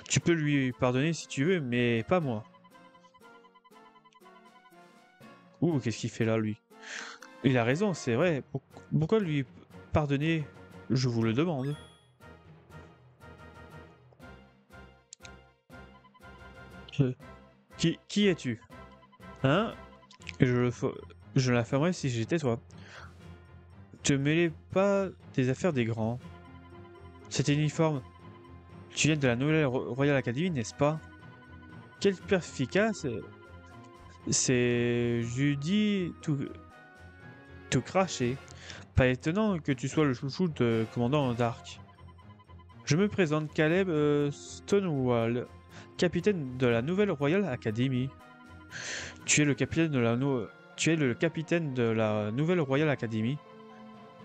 Tu peux lui pardonner si tu veux, mais pas moi. Ouh, qu'est-ce qu'il fait là, lui? Il a raison, c'est vrai. Pourquoi lui pardonner? Je vous le demande. Qui es-tu? Hein? Je la fermerai si j'étais toi. Te mêlez pas des affaires des grands. Cet uniforme, tu viens de la nouvelle Royal Academy, n'est-ce pas? Quelle perspicace! C'est Judy tout craché. Pas étonnant que tu sois le chouchou de commandant Dark. Je me présente Caleb Stonewall, capitaine de la nouvelle Royal Academy. Tu es le capitaine de la nouvelle Royal Academy.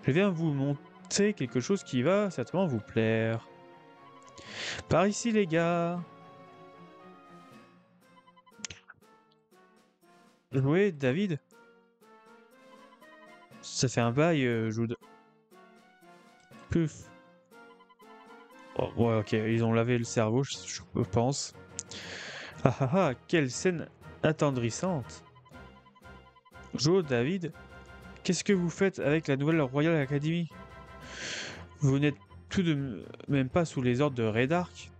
Je viens vous montrer quelque chose qui va certainement vous plaire. Par ici, les gars. Oui, David. Ça fait un bail, Jude. Puf. Oh, ouais, ok, ils ont lavé le cerveau, je pense. Ah ah ah, quelle scène attendrissante. Jo, David, qu'est-ce que vous faites avec la nouvelle Royal Academy? Vous n'êtes tout de même pas sous les ordres de Redark?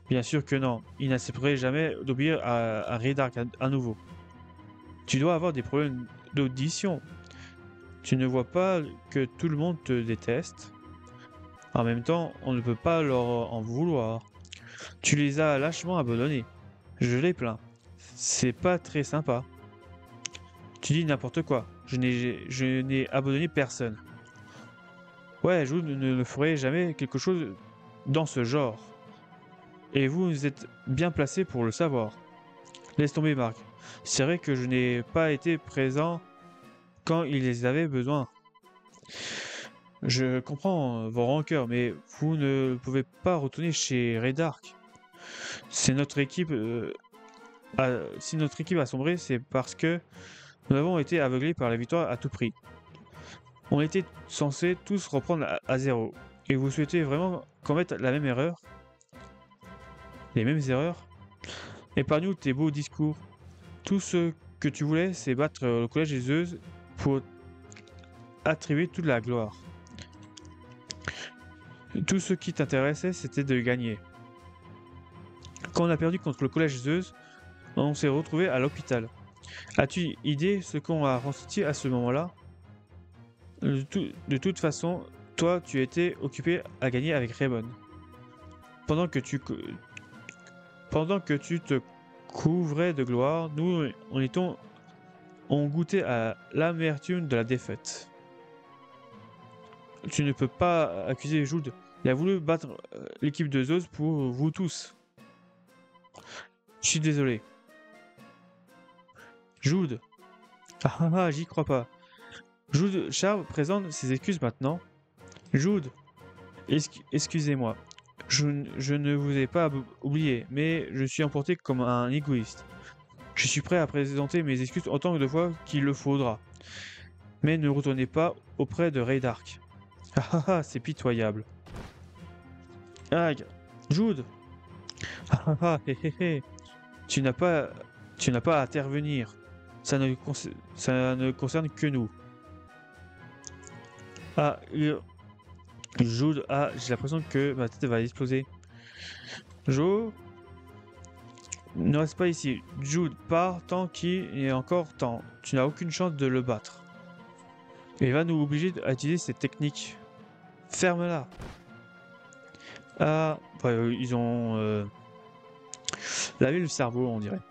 Bien sûr que non, il n'accepterait jamais d'obéir à Redark à nouveau. Tu dois avoir des problèmes d'audition. Tu ne vois pas que tout le monde te déteste. En même temps, on ne peut pas leur en vouloir. Tu les as lâchement abandonnés. Je les plains. C'est pas très sympa. Tu dis n'importe quoi. Je n'ai abandonné personne. Ouais, je ne ferai jamais quelque chose dans ce genre. Et vous êtes bien placé pour le savoir. Laisse tomber, Marc. C'est vrai que je n'ai pas été présent quand ils les avaient besoin. Je comprends vos rancœurs, mais vous ne pouvez pas retourner chez Red Dark. C'est notre équipe. Si notre équipe a sombré, c'est parce que nous avons été aveuglés par la victoire à tout prix. On était censés tous reprendre à zéro. Et vous souhaitez vraiment commettre la même erreur? Les mêmes erreurs? Épargne-nous tes beaux discours. Tout ce que tu voulais, c'est battre le collège des Zeus pour attribuer toute la gloire. Tout ce qui t'intéressait, c'était de gagner. Quand on a perdu contre le collège Zeus, on s'est retrouvé à l'hôpital. As-tu idée ce qu'on a ressenti à ce moment-là? De toute façon, toi, tu étais occupé à gagner avec Raymond. Pendant que tu te couvrais de gloire, nous, on goûtait à l'amertume de la défaite. Tu ne peux pas accuser Jude. Il a voulu battre l'équipe de Zeus pour vous tous. Je suis désolé. Jude. J'y crois pas. Jude Charles présente ses excuses maintenant. Jude, excusez-moi. Je ne vous ai pas oublié, mais je suis emporté comme un égoïste. Je suis prêt à présenter mes excuses autant de fois qu'il le faudra. Mais ne retournez pas auprès de Ray Dark. C'est pitoyable. Ah, Jude. Hé hé hé. Tu n'as pas à intervenir. Ça ne concerne que nous. Jude, j'ai l'impression que ma tête va exploser. Jo, ne reste pas ici. Jude, pars tant qu'il est encore temps. Tu n'as aucune chance de le battre. Il va nous obliger à utiliser cette technique. Ferme-la. Ils ont lavé le cerveau, on dirait.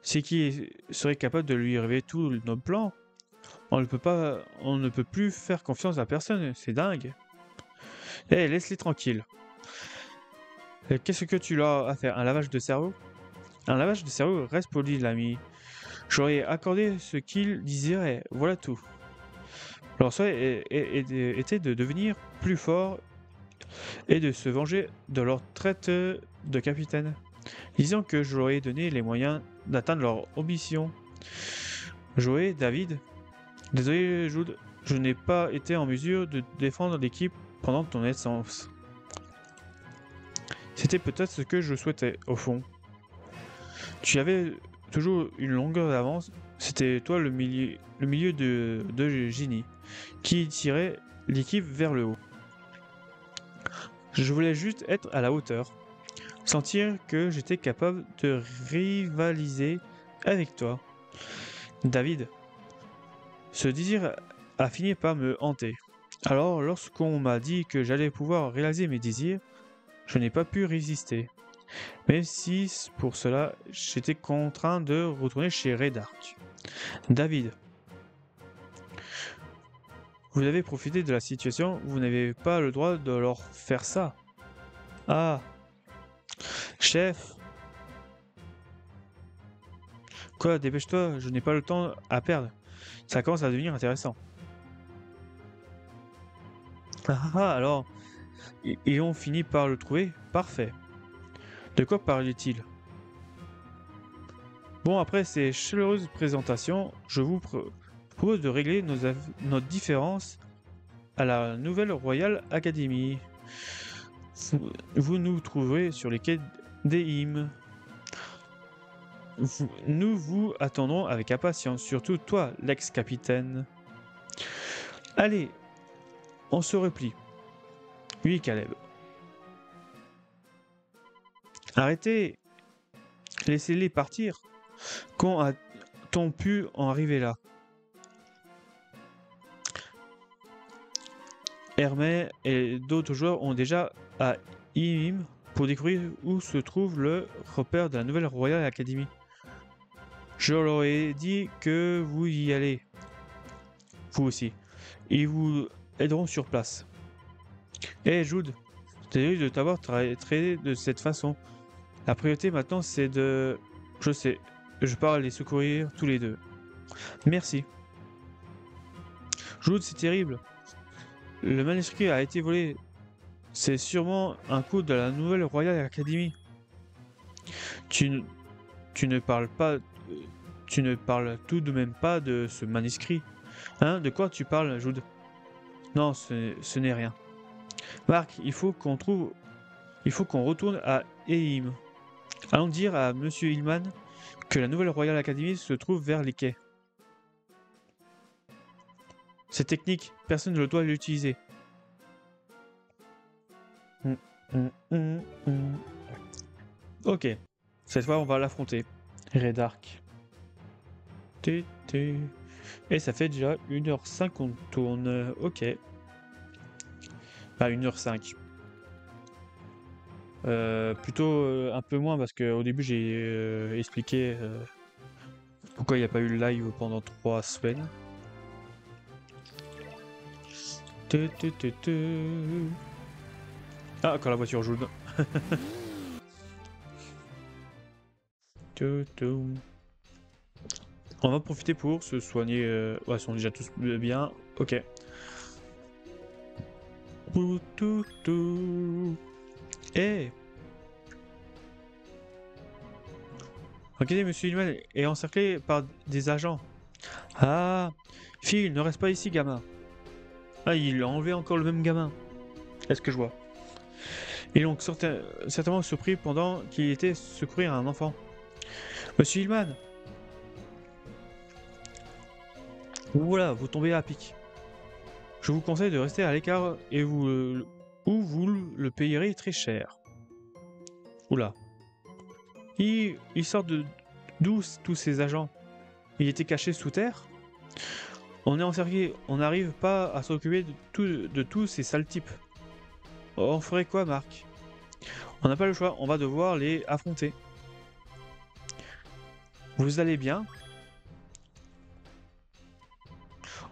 C'est qui serait capable de lui révéler tous nos plans? On ne peut plus faire confiance à personne, c'est dingue. Laisse-les tranquilles. Qu'est-ce que tu leur as à faire? Un lavage de cerveau? Un lavage de cerveau, reste poli, l'ami. J'aurais accordé ce qu'ils désiraient, voilà tout. Leur souhait était de devenir plus fort et de se venger de leur traite de capitaine. Disant que je leur ai donné les moyens d'atteindre leur ambition. Joey, David, désolé Jude, je n'ai pas été en mesure de défendre l'équipe pendant ton absence. C'était peut-être ce que je souhaitais, au fond. Tu avais toujours une longueur d'avance, c'était toi le milieu de génie, qui tirait l'équipe vers le haut. Je voulais juste être à la hauteur, sentir que j'étais capable de rivaliser avec toi. David, ce désir a fini par me hanter. Alors, lorsqu'on m'a dit que j'allais pouvoir réaliser mes désirs, je n'ai pas pu résister. Même si, pour cela, j'étais contraint de retourner chez Red Dark. David, vous avez profité de la situation, vous n'avez pas le droit de leur faire ça. Ah, chef. Quoi, dépêche-toi, je n'ai pas le temps à perdre. Ça commence à devenir intéressant. Alors, ils ont fini par le trouver? Parfait. De quoi parlait-il? Bon, après ces chaleureuses présentations, je vous propose de régler notre différence à la Nouvelle Royal Academy. Vous nous trouverez sur les quais des hymnes. Nous vous attendrons avec impatience, surtout toi, l'ex-capitaine. Allez, on se replie. Oui, Caleb. Arrêtez. Laissez-les partir. Quand t'ont pu en arriver là? Hermès et d'autres joueurs ont déjà à Ilim pour découvrir où se trouve le repère de la nouvelle Royal Academy. Je leur ai dit que vous y allez. Vous aussi. Ils vous aideront sur place. Hé Jude, désolé de t'avoir traité de cette façon. La priorité maintenant c'est de... Je sais, je pars les secourir tous les deux. Merci. Jude, c'est terrible. Le manuscrit a été volé. C'est sûrement un coup de la nouvelle Royal Academy. Tu ne parles pas... Tu ne parles tout de même pas de ce manuscrit. Hein? De quoi tu parles, Jude? Non, ce n'est rien. Marc, il faut qu'on retourne à Eim. Allons dire à Monsieur Hillman que la nouvelle Royal Academy se trouve vers les quais. Cette technique, personne ne doit l'utiliser. Ok, cette fois on va l'affronter. Redark. Et ça fait déjà 1h05 qu'on tourne. Ok. Bah 1h05. Plutôt un peu moins parce qu'au début j'ai expliqué pourquoi il n'y a pas eu le live pendant 3 semaines. Ah, quand la voiture joue. On va profiter pour se soigner. Ouais, ils sont déjà tous bien. Ok. Hey! Regardez, Monsieur Hillman est encerclé par des agents. Ah! Phil, ne reste pas ici, gamin. Ah, il a enlevé encore le même gamin. Est-ce que je vois? Ils l'ont certainement surpris pendant qu'il était secourir un enfant. Monsieur Hillman! Voilà, vous tombez à pic. Je vous conseille de rester à l'écart et ou vous le payerez très cher. Oula. Il sort d'où tous ces agents? Il était caché sous terre? On est encerclé, on n'arrive pas à s'occuper de tous ces sales types. On ferait quoi, Marc? On n'a pas le choix, on va devoir les affronter. Vous allez bien?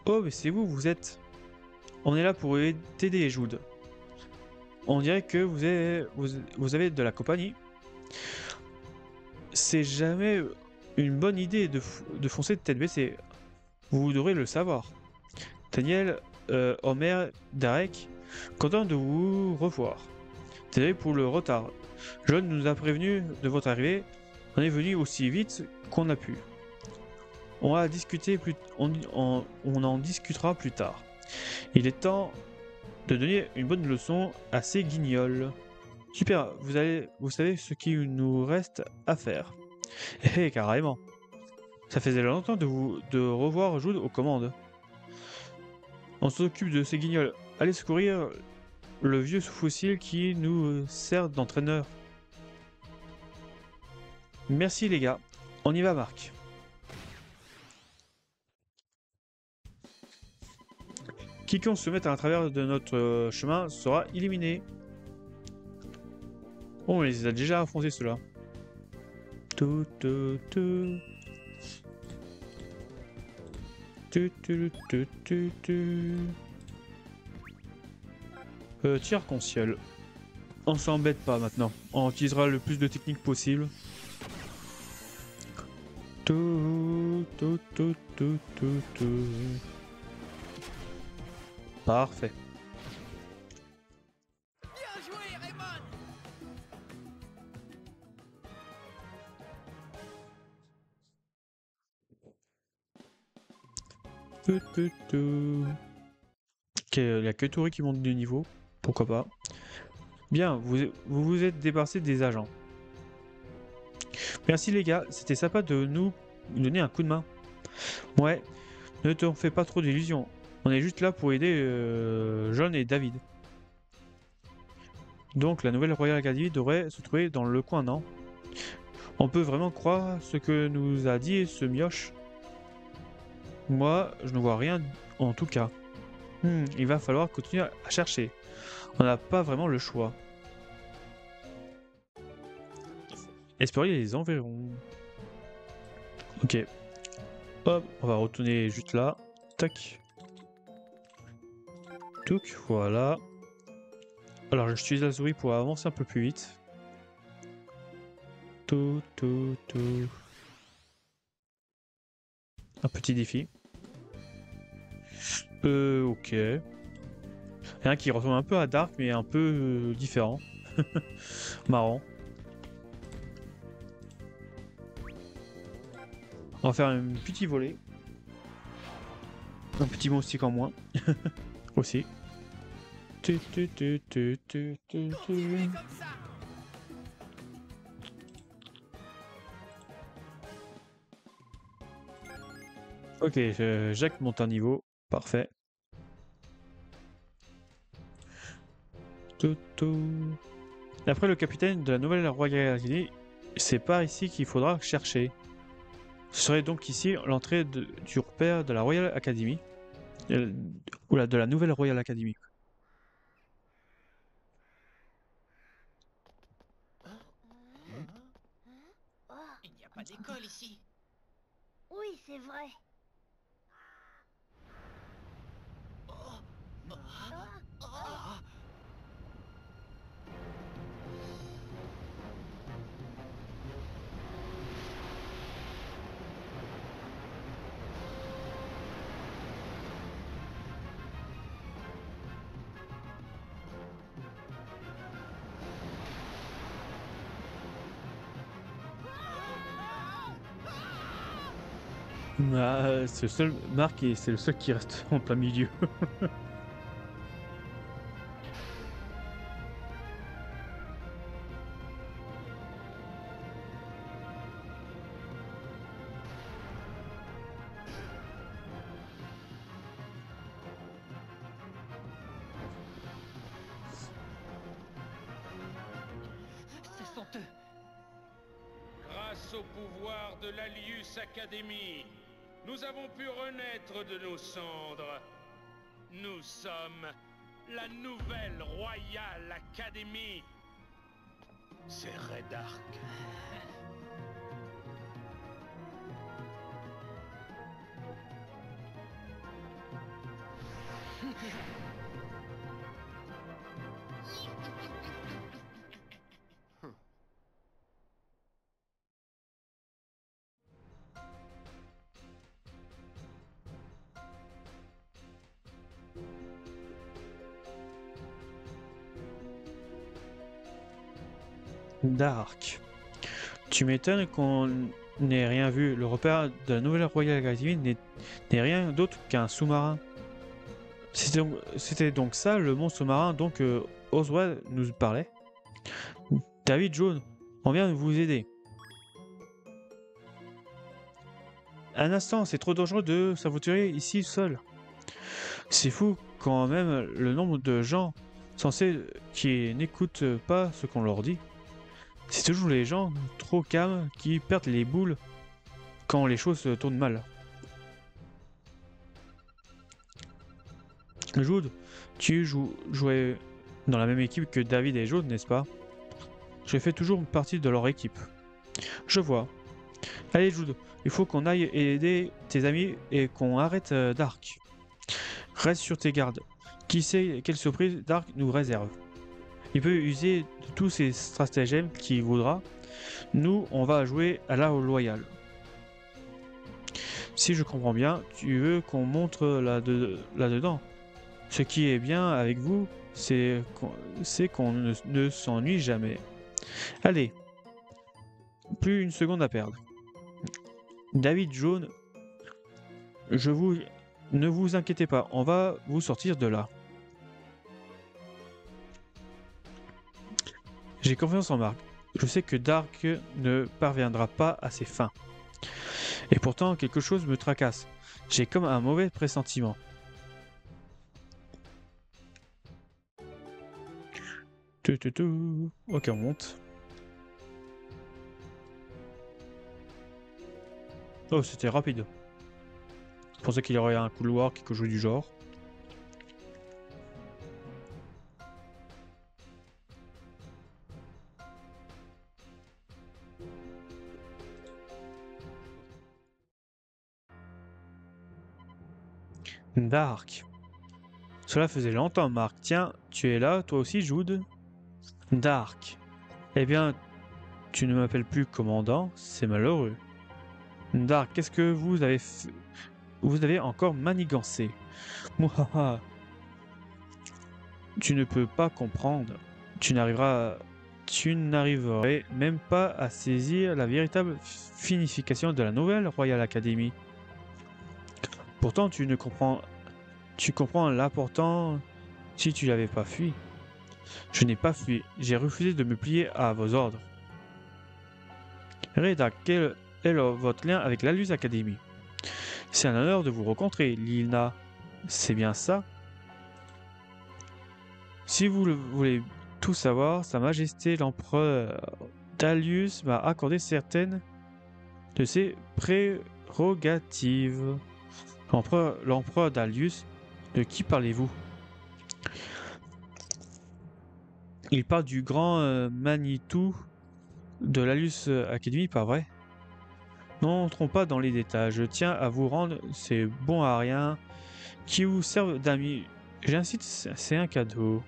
Oh, mais c'est vous êtes... On est là pour t'aider, Jude. On dirait que vous avez de la compagnie. C'est jamais une bonne idée de foncer de tête baissée. Vous devrez le savoir. Daniel, Homer, Darek, content de vous revoir. Désolé pour le retard. John nous a prévenu de votre arrivée. On est venu aussi vite qu'on a pu. On en discutera plus tard. Il est temps de donner une bonne leçon à ces guignols. Super, vous savez ce qu'il nous reste à faire. Eh, carrément. Ça faisait longtemps de revoir Jude aux commandes. On s'occupe de ces guignols. Allez secourir le vieux fossile qui nous sert d'entraîneur. Merci les gars. On y va, Marc. Quiconque se mette à travers de notre chemin sera éliminé. Oh, on les a déjà affrontés ceux-là. Tir arc-en-ciel. On s'embête pas maintenant. On utilisera le plus de techniques possible. Parfait. Bien joué, Raymond. Ok, il n'y a que Tori qui monte de niveau. Pourquoi pas. Bien, vous êtes débarrassé des agents. Merci les gars, c'était sympa de nous donner un coup de main. Ouais, ne te fais pas trop d'illusions. On est juste là pour aider John et David. Donc la nouvelle Royal Academy devrait se trouver dans le coin, non? On peut vraiment croire ce que nous a dit ce mioche. Moi, je ne vois rien en tout cas. Il va falloir continuer à chercher. On n'a pas vraiment le choix. Explorer les environs. Ok. Hop, on va retourner juste là. Tac. Touc, voilà. Alors, j'utilise la souris pour avancer un peu plus vite. Tout, tout, tout. Un petit défi. Ok. Rien qui ressemble un peu à Dark, mais un peu différent. Marrant. On va faire un petit volet. Un petit moustique en moins. Aussi. Tu, tu, tu, tu, tu, tu, tu. Continuez comme ça. Ok, Jacques monte un niveau. Parfait. Tout, tout. D'après le capitaine de la nouvelle Royal Academy, c'est par ici qu'il faudra chercher. Ce serait donc ici l'entrée du repère de la Royal Academy. Oula, de la nouvelle Royal Academy. Il n'y a pas d'école ici. Oui, c'est vrai. Ah, c'est le seul Marc et c'est le seul qui reste en plein milieu. Ce sont eux. Grâce au pouvoir de l'Alius Academy, nous avons pu renaître de nos cendres. Nous sommes la nouvelle Royal Academy. C'est Red Arc. Dark. Tu m'étonnes qu'on n'ait rien vu. Le repère de la nouvelle Royal Academy n'est rien d'autre qu'un sous-marin. C'était donc ça le monstre sous-marin dont Oswald nous parlait. David Jaune, on vient de vous aider. Un instant, c'est trop dangereux de s'aventurer ici seul. C'est fou quand même le nombre de gens censés qui n'écoutent pas ce qu'on leur dit. C'est toujours les gens trop calmes qui perdent les boules quand les choses se tournent mal. Jude, tu jouais dans la même équipe que David et Jude, n'est-ce pas? Je fais toujours partie de leur équipe. Je vois. Allez Jude, il faut qu'on aille aider tes amis et qu'on arrête Dark. Reste sur tes gardes. Qui sait quelle surprise Dark nous réserve. Il peut user de tous ses stratagèmes qu'il voudra. Nous, on va jouer à la loyale. Si je comprends bien, tu veux qu'on montre là-dedans. Ce qui est bien avec vous, c'est qu'on ne s'ennuie jamais. Allez, plus une seconde à perdre. David Jaune, ne vous inquiétez pas, on va vous sortir de là. J'ai confiance en Marc. Je sais que Dark ne parviendra pas à ses fins. Et pourtant, quelque chose me tracasse. J'ai comme un mauvais pressentiment. Ok, on monte. Oh, c'était rapide. Je pensais qu'il y aurait un couloir, quelque chose du genre. Dark. Cela faisait longtemps, Marc. Tiens, tu es là, toi aussi, Jude? Dark. Eh bien, tu ne m'appelles plus commandant, c'est malheureux. Dark, qu'est-ce que vous avez fait? Vous avez encore manigancé. Mouhaha. Tu ne peux pas comprendre. Tu n'arriverais même pas à saisir la véritable finification de la nouvelle Royal Academy. Pourtant, tu comprends l'important si tu n'avais pas fui. Je n'ai pas fui, j'ai refusé de me plier à vos ordres. Reda, quel est votre lien avec l'Alus Academy? C'est un honneur de vous rencontrer, Lina. C'est bien ça? Si vous le voulez tout savoir, Sa Majesté l'Empereur Dalius m'a accordé certaines de ses prérogatives. L'Empereur Dalius, de qui parlez-vous? Il parle du grand Manitou de l'Alus Academy, pas vrai? N'entrons pas dans les détails, je tiens à vous rendre ces bons à rien qui vous servent d'amis. J'incite, c'est un cadeau.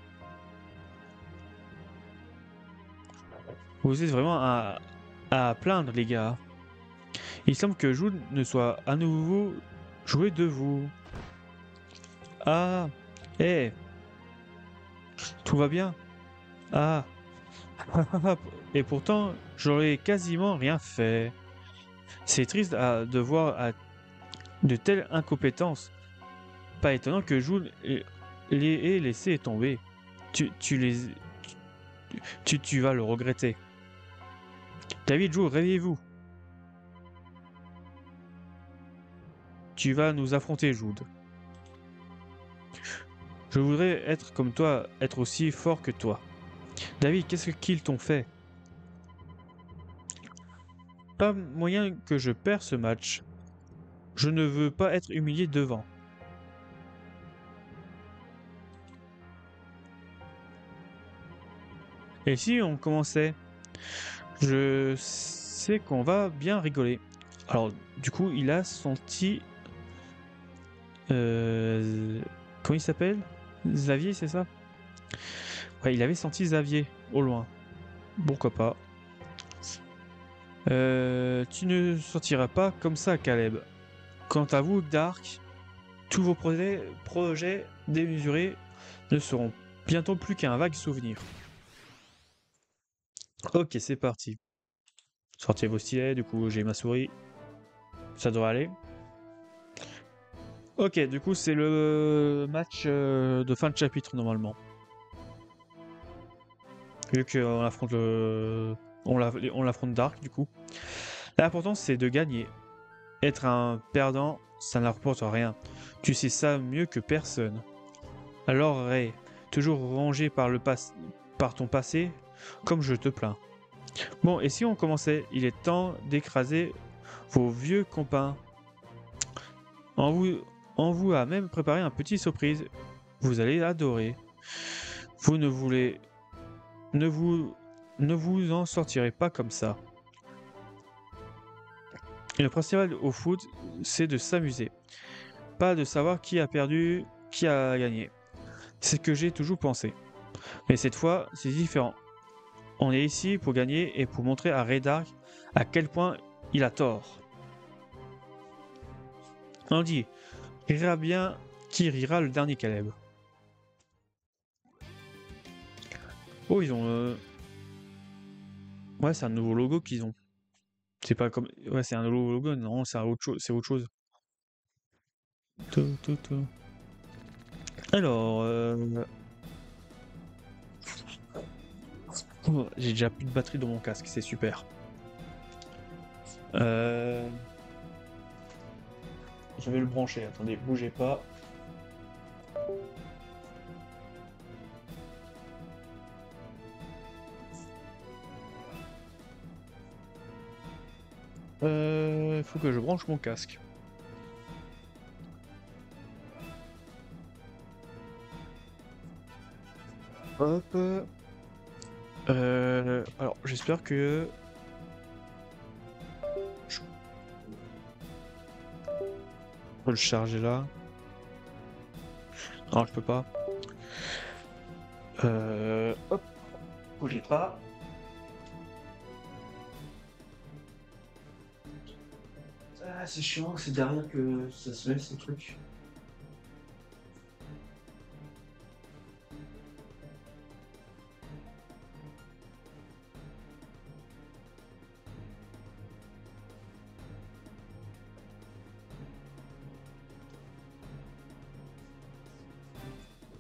Vous êtes vraiment à plaindre, les gars. Il semble que Jude ne soit à nouveau joué de vous. Ah, hé, tout va bien. Ah, et pourtant, j'aurais quasiment rien fait. C'est triste de voir de telles incompétences. Pas étonnant que Jude les ait laissés tomber. Tu vas le regretter. David, Jude, réveillez-vous. Tu vas nous affronter, Jude. Je voudrais être comme toi, être aussi fort que toi. David, qu'est-ce qu'ils t'ont fait? Pas moyen que je perds ce match. Je ne veux pas être humilié devant. Et si on commençait? Je sais qu'on va bien rigoler. Alors, du coup, il a senti... comment il s'appelle? Xavier, c'est ça? Ouais, il avait senti Xavier, au loin. Pourquoi pas? Tu ne sortiras pas comme ça, Caleb. Quant à vous, Dark, tous vos projets démesurés ne seront bientôt plus qu'un vague souvenir. Ok, c'est parti. Sortez vos stylets, du coup j'ai ma souris. Ça devrait aller. Ok, du coup c'est le match de fin de chapitre normalement. Vu qu'on affronte on l'affronte Dark du coup. L'important c'est de gagner. Être un perdant, ça ne rapporte rien. Tu sais ça mieux que personne. Alors Ray, toujours rongé par ton passé, comme je te plains. Bon, et si on commençait? Il est temps d'écraser vos vieux copains. On vous a même préparé un petit surprise. Vous allez adorer. Vous ne vous en sortirez pas comme ça. Et le principal au foot, c'est de s'amuser. Pas de savoir qui a perdu, qui a gagné. C'est ce que j'ai toujours pensé. Mais cette fois, c'est différent. On est ici pour gagner et pour montrer à Ray Dark à quel point il a tort. On dit, rira bien qui rira le dernier Caleb. Oh, ils ont... Ouais, c'est un nouveau logo qu'ils ont. C'est pas comme... Ouais, c'est un nouveau logo. Non, c'est autre chose. C'est autre chose. Alors... oh, j'ai déjà plus de batterie dans mon casque. C'est super. Je vais le brancher. Attendez, bougez pas. Faut que je branche mon casque. Hop. Alors, j'espère que... Je peux le charger là. Non, je peux pas. Hop. Bougez pas. Ah, c'est chiant, c'est derrière que ça se met, ces trucs.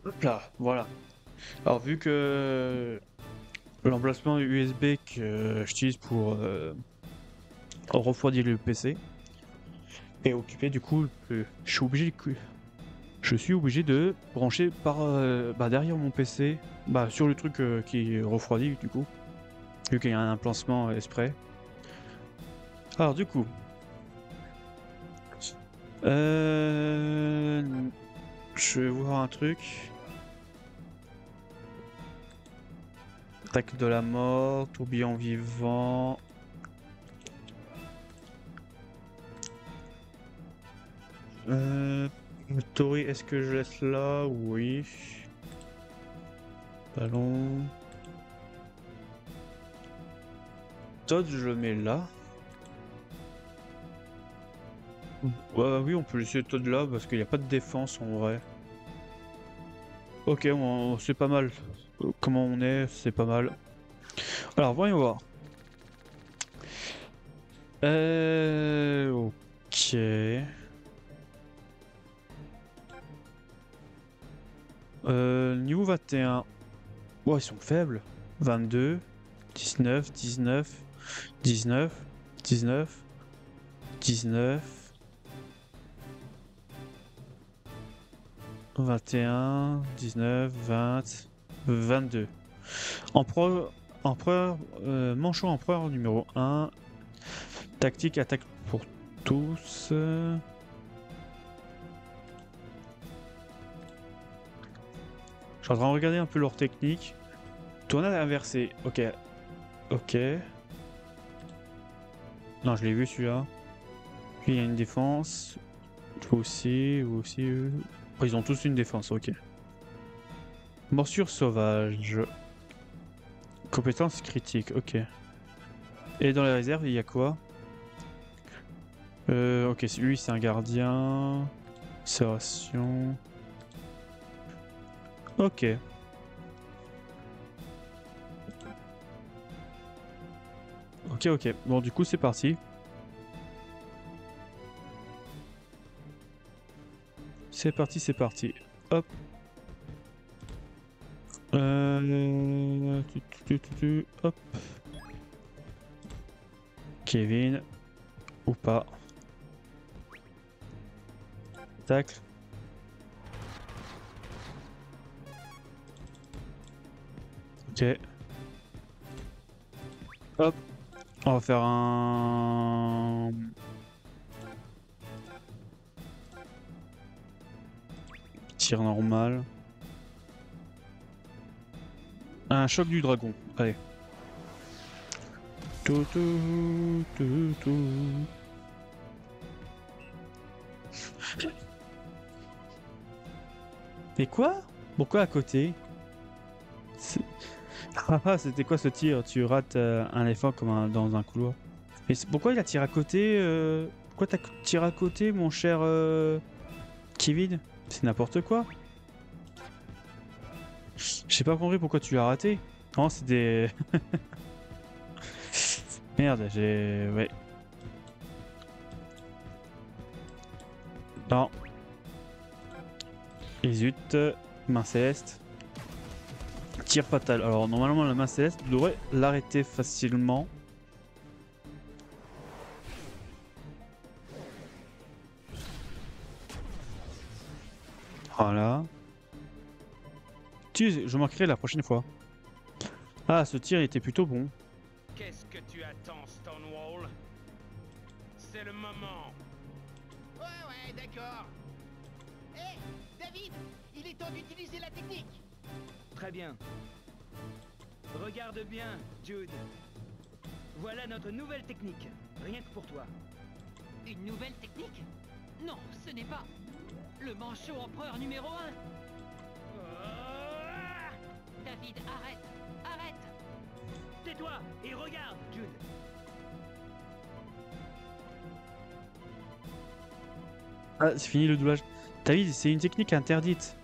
Hop là, voilà. Alors, vu que l'emplacement USB que j'utilise pour refroidir le PC est occupé, du coup, je suis obligé de brancher derrière mon PC, sur le truc qui refroidit, du coup, vu qu'il y a un emplacement exprès. Alors, du coup, je vais voir un truc. Attaque de la mort, tourbillon vivant. Tori, est-ce que je laisse là? Oui. Ballon. Todd, je le mets là. Oui, on peut laisser Todd là parce qu'il n'y a pas de défense en vrai. Ok, c'est pas mal. Comment on est, c'est pas mal. Alors, voyons voir. Ok. Niveau 21. Oh, ils sont faibles. 22, 19, 19, 19, 19, 19, 21, 19, 20, 22. Empereur, manchon empereur numéro 1. Tactique, attaque pour tous. Je suis en train de regarder un peu leur technique. Tournade inversée, ok. Ok. Non, je l'ai vu celui-là. Puis il y a une défense. Vous aussi, vous aussi. Oh, ils ont tous une défense, ok. Morsure sauvage. Compétence critique, ok. Et dans les réserves, il y a quoi? Ok, lui c'est un gardien. Serration. Ok. Ok, ok. Bon, du coup, c'est parti. C'est parti, c'est parti. Hop. Hop. Kevin. Ou pas. Tacle. Ok. Hop. On va faire un... tir normal. Un choc du dragon. Allez. Tout, tout, tout, tout. Mais quoi? Pourquoi à côté? Ah, c'était quoi ce tir? Tu rates un effort comme dans un couloir. Mais pourquoi il a tiré à côté? Pourquoi t'as tiré à côté, mon cher Kevin? C'est n'importe quoi. J'ai pas compris pourquoi tu l'as raté. Non, c'est des... Merde, j'ai... Ouais. Non. Et zut, main céleste. Tir fatal. Alors normalement la main céleste devrait l'arrêter facilement. Voilà. Je marquerai la prochaine fois. Ah, ce tir était plutôt bon. Qu'est-ce que tu attends, Stonewall? C'est le moment. Ouais, d'accord. Hé, David, il est temps d'utiliser la technique. Très bien. Regarde bien, Jude. Voilà notre nouvelle technique. Rien que pour toi. Une nouvelle technique? Non, ce n'est pas... le manchot empereur numéro 1. David, arrête. Arrête. Tais-toi et regarde, Jude. Ah, c'est fini le doublage. David, c'est une technique interdite.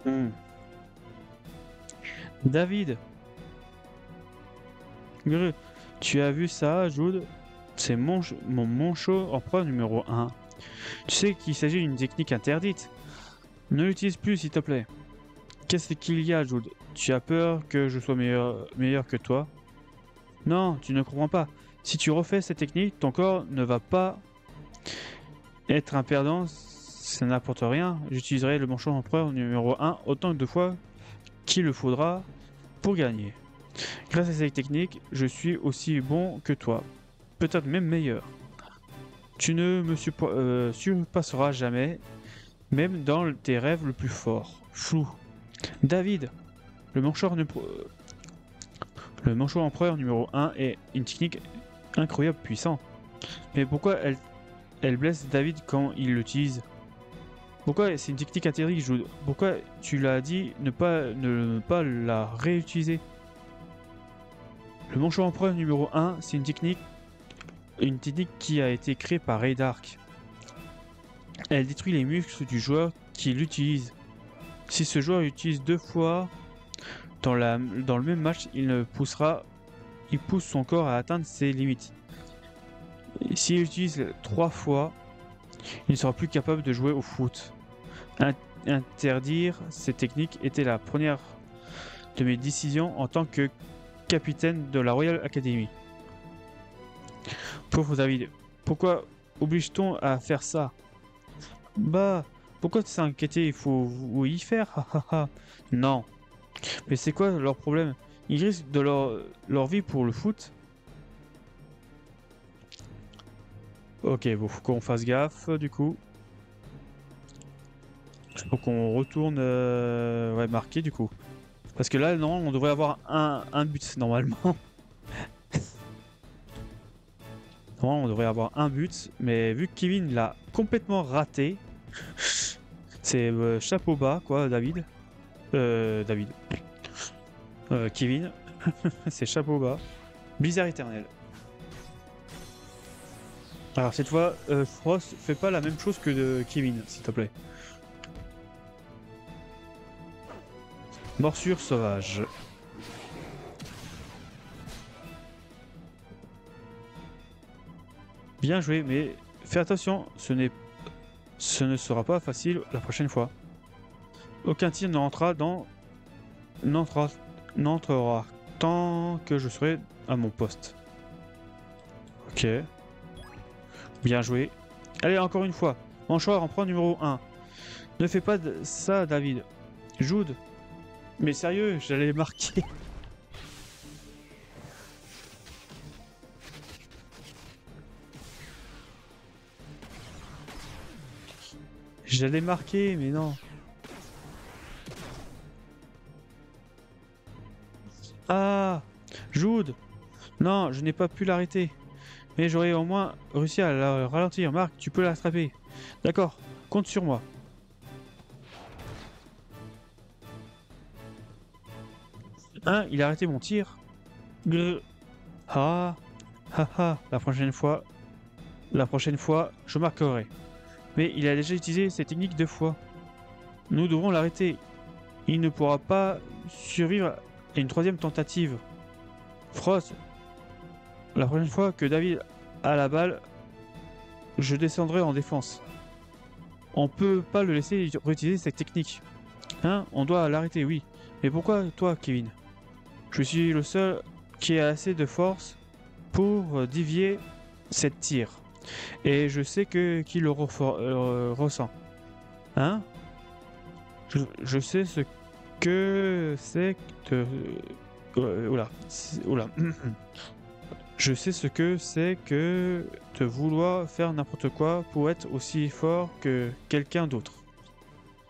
Hmm. David, tu as vu ça, Jude? C'est mon manchot empereur numéro 1. Tu sais qu'il s'agit d'une technique interdite. Ne l'utilise plus, s'il te plaît. Qu'est-ce qu'il y a, Jude? Tu as peur que je sois meilleur que toi? Non, tu ne comprends pas. Si tu refais cette technique, ton corps ne va pas être un perdant. Ça n'apporte rien. J'utiliserai le manchot empereur numéro 1 autant de fois qu'il le faudra pour gagner. Grâce à cette technique, je suis aussi bon que toi. Peut-être même meilleur. Tu ne me surpasseras jamais, même dans tes rêves le plus forts. Flou. David, le manchot empereur numéro 1 est une technique incroyable puissante. Mais pourquoi elle blesse David quand il l'utilise? Pourquoi c'est une technique interdite? Pourquoi tu l'as dit ne pas la réutiliser? Le manchot empereur numéro 1, c'est une technique qui a été créée par Ray Dark. Elle détruit les muscles du joueur qui l'utilise. Si ce joueur l'utilise 2 fois dans le même match, il pousse son corps à atteindre ses limites. S'il l'utilise 3 fois, il ne sera plus capable de jouer au foot. Interdire cette technique était la première de mes décisions en tant que capitaine de la Royal Academy. Pauvre David, pourquoi oblige-t-on à faire ça? Bah, pourquoi s'inquiéter? Il faut y faire. Non. Mais c'est quoi leur problème? Ils risquent de leur vie pour le foot? Ok, bon, faut qu'on fasse gaffe du coup. Faut qu'on retourne ouais, marquer du coup. Parce que là, non, on devrait avoir un but normalement. Normalement, on devrait avoir un but, mais vu que Kevin l'a complètement raté, c'est chapeau bas quoi, David. Kevin, c'est chapeau bas. Blizzard éternel. Alors cette fois, Frost, fais pas la même chose que de Kevin, s'il te plaît. Morsure sauvage. Bien joué, mais fais attention, ce ne sera pas facile la prochaine fois. Aucun tir n'entrera tant que je serai à mon poste. Ok. Bien joué. Allez, encore une fois. Manchoir en point numéro 1. Ne fais pas ça, David. Jude. Mais sérieux, j'allais marquer. J'allais marquer, mais non. Ah, Jude. Non, je n'ai pas pu l'arrêter. Mais j'aurais au moins réussi à la ralentir. Marc, tu peux l'attraper. D'accord, compte sur moi. Hein, il a arrêté mon tir. Grrr. Ah, la prochaine fois, je marquerai. Mais il a déjà utilisé cette technique 2 fois. Nous devrons l'arrêter. Il ne pourra pas survivre à une 3e tentative. Frost, la prochaine fois que David a la balle, je descendrai en défense. On peut pas le laisser réutiliser cette technique. Hein, on doit l'arrêter, oui. Mais pourquoi toi, Kevin? Je suis le seul qui a assez de force pour dévier cette tir. Et je sais qu'il le ressent. Hein? Je sais ce que c'est que oula, oula. Je sais ce que c'est que de vouloir faire n'importe quoi pour être aussi fort que quelqu'un d'autre.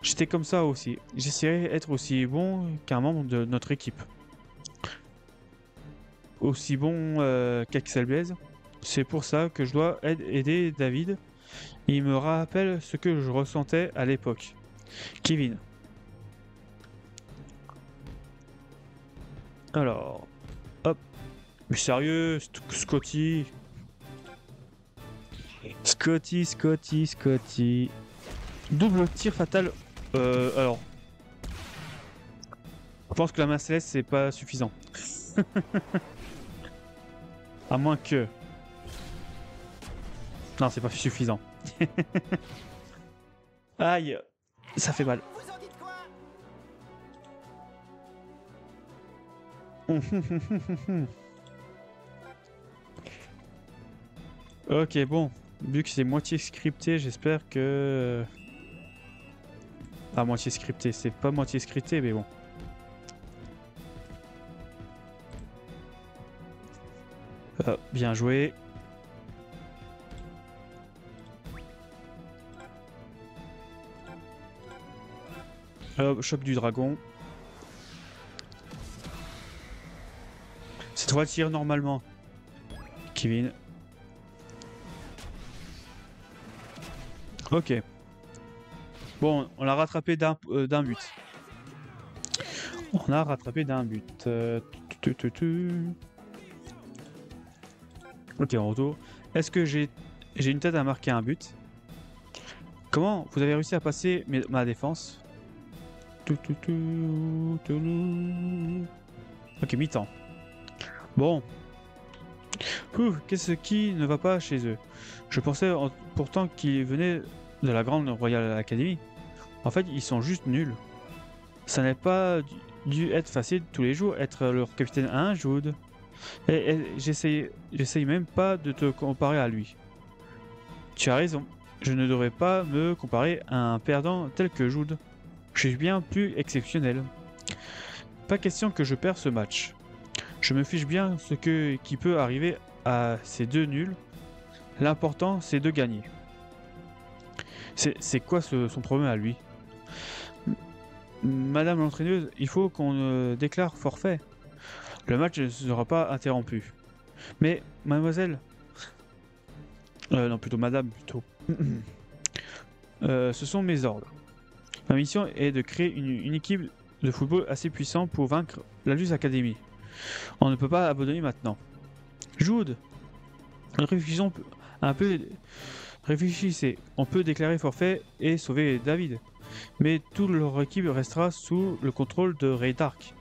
J'étais comme ça aussi. J'essaierai d'être aussi bon qu'un membre de notre équipe. Aussi bon qu'Axel Blaze. C'est pour ça que je dois aider David. Il me rappelle ce que je ressentais à l'époque. Kevin. Alors, hop. Mais sérieux, Scotty. Scotty. Double tir fatal. Alors. Je pense que la main céleste, c'est pas suffisant. À moins que... Non, c'est pas suffisant. Aïe. Ça fait mal. Vous en dites quoi? Ok, bon. Vu que c'est moitié scripté, j'espère que... Ah, moitié scripté. C'est pas moitié scripté, mais bon. Bien joué. Choc du dragon. Cette fois, tire normalement. Kevin. Ok. Bon, on l'a rattrapé d'un but. On a rattrapé d'un but. Ok, en retour. Est-ce que j'ai une tête à marquer un but? Comment vous avez réussi à passer ma défense? Ok, mi-temps. Bon. Qu'est-ce qui ne va pas chez eux? Je pensais pourtant qu'ils venaient de la Grande Royal Academy. En fait, ils sont juste nuls. Ça n'est pas dû être facile tous les jours être leur capitaine 1, Jude. Et j'essaye même pas de te comparer à lui. Tu as raison. Je ne devrais pas me comparer à un perdant tel que Jude. Je suis bien plus exceptionnel. Pas question que je perds ce match. Je me fiche bien qui peut arriver à ces deux nuls. L'important, c'est de gagner. C'est quoi son problème à lui? Madame l'entraîneuse, il faut qu'on déclare forfait. Le match ne sera pas interrompu. Mais, mademoiselle... non, plutôt madame, plutôt. Ce sont mes ordres. Ma mission est de créer une équipe de football assez puissante pour vaincre la Luz Academy. On ne peut pas abandonner maintenant. Jude, réfléchissons un peu. Réfléchissez. On peut déclarer forfait et sauver David. Mais toute leur équipe restera sous le contrôle de Ray Dark.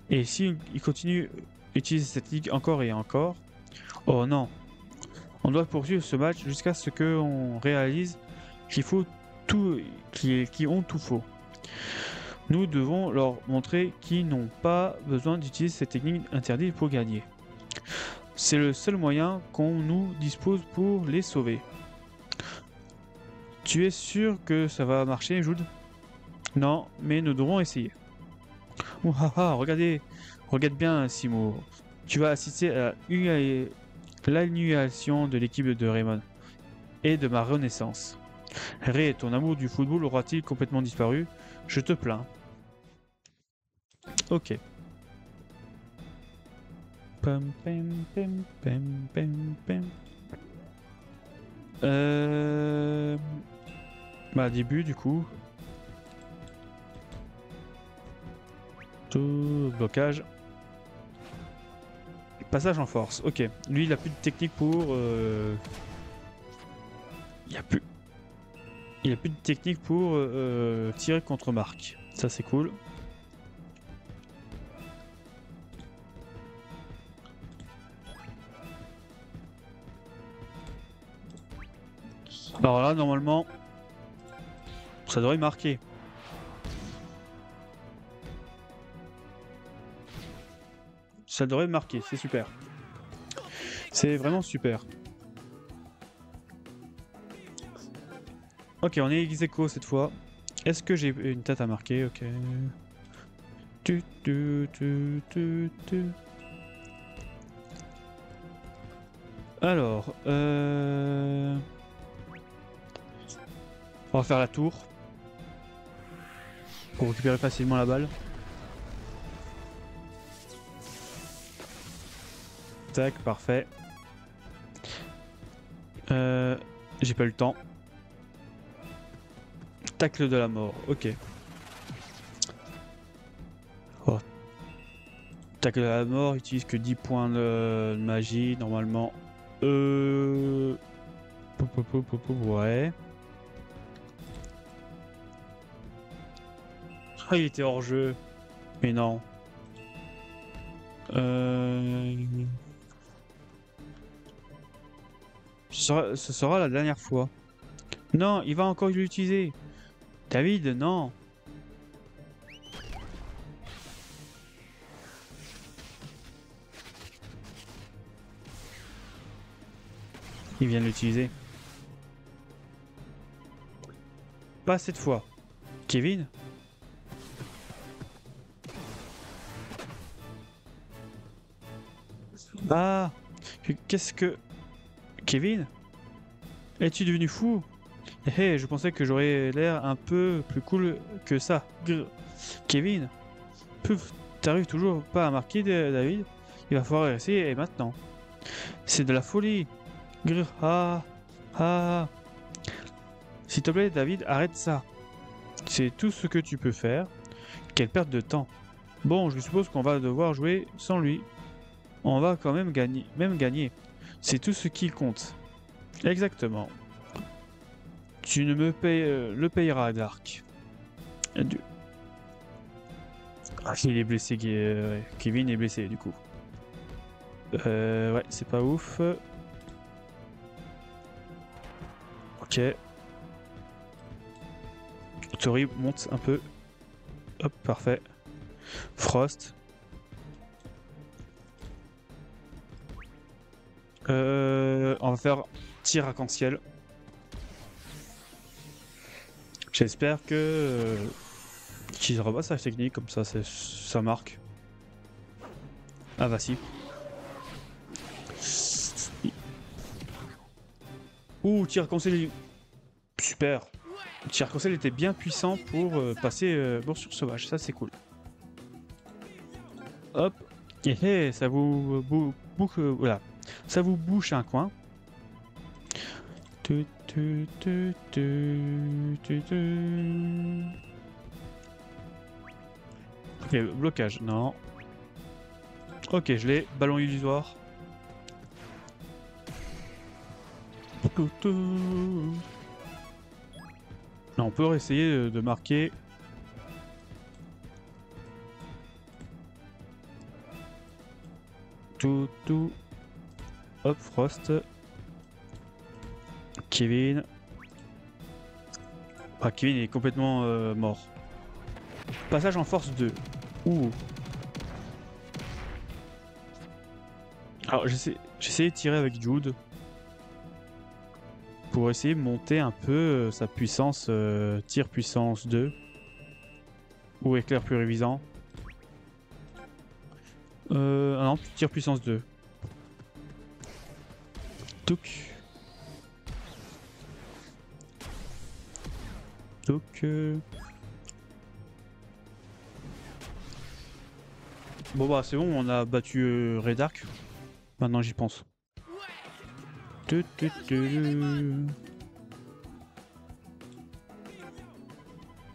Et s'il continue d'utiliser cette ligue encore et encore, oh non. On doit poursuivre ce match jusqu'à ce qu'on réalise qu'ils ont tout faux. Nous devons leur montrer qu'ils n'ont pas besoin d'utiliser ces techniques interdites pour gagner. C'est le seul moyen qu'on nous dispose pour les sauver. Tu es sûr que ça va marcher, Jude? Non, mais nous devrons essayer. Oh, regardez, regarde bien, Simo. Tu vas assister à l'annulation de l'équipe de Raymond et de ma renaissance. Ray, ton amour du football aura-t-il complètement disparu? Je te plains. Ok. Pam, pam, pam, pam, pam, pam. Bah, début du coup. Tout blocage. Passage en force. Ok. Lui, il a plus de technique pour. Il a plus de technique pour tirer contre Marc. Ça, c'est cool. Alors là, normalement, ça devrait marquer. Ça devrait marquer, c'est super. C'est vraiment super. Ok, on est ex aequo cette fois. Est-ce que j'ai une tête à marquer? Ok. Tu. Alors, on va faire la tour pour récupérer facilement la balle. Tac, parfait. J'ai pas eu le temps. Tacle de la mort, ok. Oh. Tacle de la mort, utilise que 10 points de magie, normalement. Ouais. Ah, il était hors jeu. Mais non. Ce sera la dernière fois. Non, il va encore l'utiliser. David, non. Il vient de l'utiliser. Pas cette fois. Kevin? Ah, qu'est-ce que... Kevin? Es-tu devenu fou? Hé, je pensais que j'aurais l'air un peu plus cool que ça. Grr. Kevin? Pouf, t'arrives toujours pas à marquer, David? Il va falloir essayer et maintenant. C'est de la folie. Grr. Ah. Ah. S'il te plaît, David, arrête ça. C'est tout ce que tu peux faire. Quelle perte de temps. Bon, je suppose qu'on va devoir jouer sans lui. On va quand même gagner. C'est tout ce qui compte. Exactement. Tu ne me le payeras, Dark. Adieu. Ah, il est blessé, ouais. Kevin est blessé du coup. Ouais, c'est pas ouf. Ok. Tori monte un peu. Hop, parfait. Frost. On va faire tir arc-en-ciel. J'espère que qu'il n'utilisera pas sa technique comme ça, ça marque. Ah bah si. Ouh, tir arc-en-ciel. Super. Le tir arc-en-ciel était bien puissant pour passer morsure sauvage, ça c'est cool. Hop. Et ça vous voilà. Ça vous bouche un coin. Ok, blocage, non. Ok, je l'ai. Ballon illusoire. Là, on peut essayer de marquer. Tout. Hop, Frost. Kevin. Ah, Kevin est complètement mort. Passage en force 2. Ouh. Alors, j'essaie de tirer avec Jude. Pour essayer de monter un peu sa puissance, tir puissance 2. Ou éclair purifiant. Ah non, tir puissance 2. Touc. Donc bon bah c'est bon, on a battu Red Arc. Maintenant j'y pense.